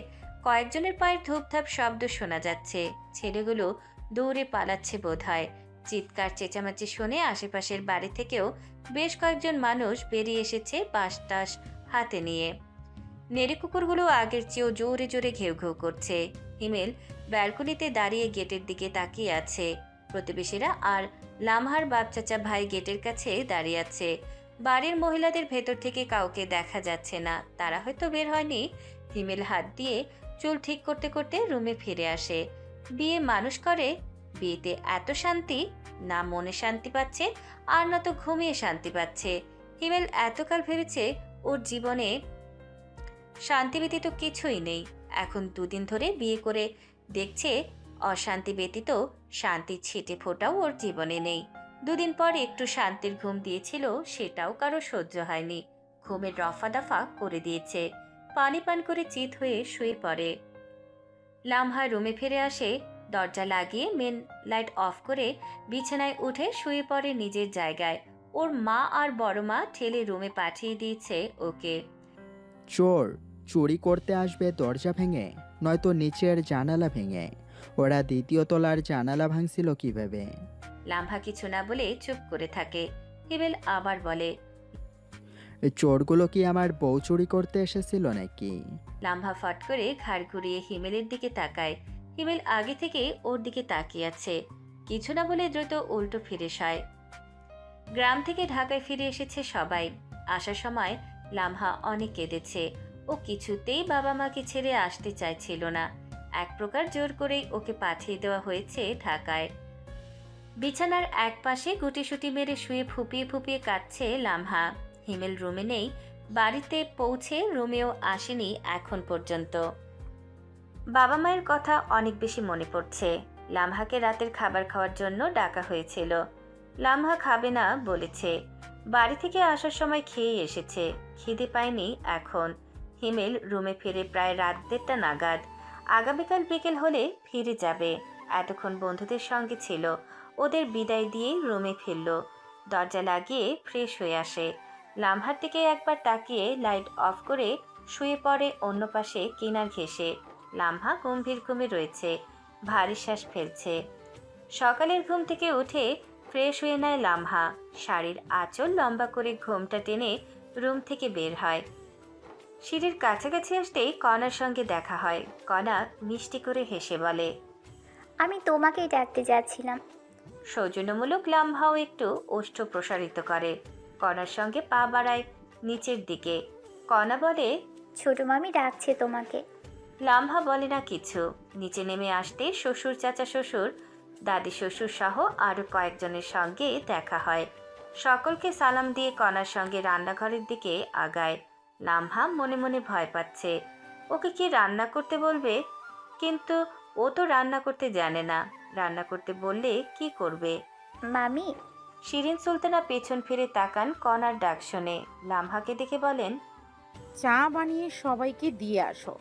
কয়েকজনের পায়ের ধূপধাপ শব্দ শোনা যাচ্ছে। ছেলেগুলো দৌড়ে পালাচ্ছে বোধহয়। চিৎকার চেঁচামেচি শুনে আশেপাশের বাড়ি থেকেও বেশ কয়েকজন মানুষ বেরিয়ে এসেছে বাঁশ-টাশ হাতে নিয়ে। নেড়ে কুকুরগুলো আগের চেয়েও জোরে জোরে ঘেউ ঘেউ করছে। হিমেল ব্যালকনিতে দাঁড়িয়ে গেটের দিকে তাকিয়ে আছে। প্রতিবেশীরা আর লামহার বাপ চাচা ভাই গেটের কাছে দাঁড়িয়ে আছে। বাড়ির মহিলাদের ভেতর থেকে কাউকে দেখা যাচ্ছে না, তারা হয়তো বের হয়নি। হিমেল হাত দিয়ে চুল ঠিক করতে করতে রুমে ফিরে আসে। বিয়ে মানুষ করে, বিয়েতে এত শান্তি, না মনে শান্তি পাচ্ছে আর না তো ঘুমিয়ে শান্তি পাচ্ছে। হিমেল এতকাল ভেবেছে ওর জীবনে শান্তি ব্যতীত কিছুই নেই। এখন দুদিন ধরে বিয়ে করে দেখছে অশান্তি ব্যতীত শান্তি ছিটে ফোটাও ওর জীবনে নেই। দুদিন পর একটু শান্তির ঘুম দিয়েছিল, সেটাও কারো সহ্য হয়নি। ঘুমের রফা দফা করে দিয়েছে। পানি পান করে চিত হয়ে শুয়ে পড়ে। লামহা রুমে ফিরে আসে। দরজা লাগিয়ে মেন লাইট অফ করে বিছানায় উঠে শুয়ে পড়ে নিজের জায়গায়। ওর মা আর বড় মা ঠেলে রুমে পাঠিয়ে দিয়েছে ওকে। চোর চুরি করতে আসবে দরজা ভেঙে, নয়তো নিচের জানালা ভেঙে। ওরা দ্বিতীয় তলার জানালা ভাঙছিল কিভাবে? লামহা কিছু না বলে চুপ করে থাকে। হিমেল আবার বলে, চোরগুলো কি আমার বউ চুরি করতে এসেছিল নাকি? লামহা ফট করে ঘাড় ঘুরিয়ে হিমেলের দিকে তাকায়। হিমেল আগে থেকে ওর দিকে তাকিয়ে আছে। কিছু না বলে দ্রুত উল্টো ফিরে হয়। গ্রাম থেকে ঢাকায় ফিরে এসেছে সবাই। আসার সময় লামহা অনেক কেঁদেছে। ও কিছুতেই বাবা মাকে ছেড়ে আসতে চাইছিল না। এক প্রকার জোর করেই ওকে পাঠিয়ে দেওয়া হয়েছে ঢাকায়। বিছানার এক পাশে গুটিসুটি মেরে শুয়ে ফুপিয়ে ফুপিয়ে কাঁদছে লামহা। হিমেল রুমে নেই। বাড়িতে পৌঁছে রুমেও আসেনি এখন পর্যন্ত। বাবা মায়ের কথা অনেক বেশি মনে পড়ছে। লামহাকে রাতের খাবার খাওয়ার জন্য ডাকা হয়েছিল। লামহা খাবে না বলেছে। বাড়ি থেকে আসার সময় খেয়ে এসেছে, খিদে পায়নি এখন। হিমেল রুমে ফিরে প্রায় রাত 1:30 নাগাদ। আগামীকাল বিকেল হলে ফিরে যাবে। এতক্ষণ বন্ধুদের সঙ্গে ছিল, ওদের বিদায় দিয়েই রুমে ফিরল। দরজা লাগিয়ে ফ্রেশ হয়ে আসে। লামহার দিকে একবার তাকিয়ে লাইট অফ করে শুয়ে পড়ে অন্য পাশে কিনার ঘেঁষে। লামহা গম্ভীর ঘুমে রয়েছে, ভারী শ্বাস ফেলছে। সকালের ঘুম থেকে উঠে ফ্রেশ হয়ে নেয় লামহা। শাড়ির আঁচল লম্বা করে ঘুমটা টেনে রুম থেকে বের হয়। সিঁড়ির কাছাকাছি আসতেই কণার সঙ্গে দেখা হয়। কণা মিষ্টি করে হেসে বলে, আমি তোমাকেই ডাকতে যাচ্ছিলাম। সৌজন্যমূলক লামহাও একটু ওষ্ঠ প্রসারিত করে। কণার সঙ্গে পা বাড়ায় নিচের দিকে। কণা বলে, ছোট মামি ডাকছে তোমাকে। লামহা বলে না কিছু। নিচে নেমে আসতে শ্বশুর, চাচা শ্বশুর, দাদি শ্বশুর সহ আরো কয়েকজনের সঙ্গে দেখা হয়। সকলকে সালাম দিয়ে কণার সঙ্গে রান্নাঘরের দিকে আগায়। লামহা মনে মনে ভয় পাচ্ছে, ওকে কি রান্না করতে বলবে? কিন্তু ও তো রান্না করতে জানে না। রান্না করতে বললে কি করবে? মামি। শিরিন সুলতানা পেছন ফিরে তাকান কণার ডাক শুনে। লামহাকে দেখে বলেন, চা বানিয়ে সবাইকে দিয়ে আসো।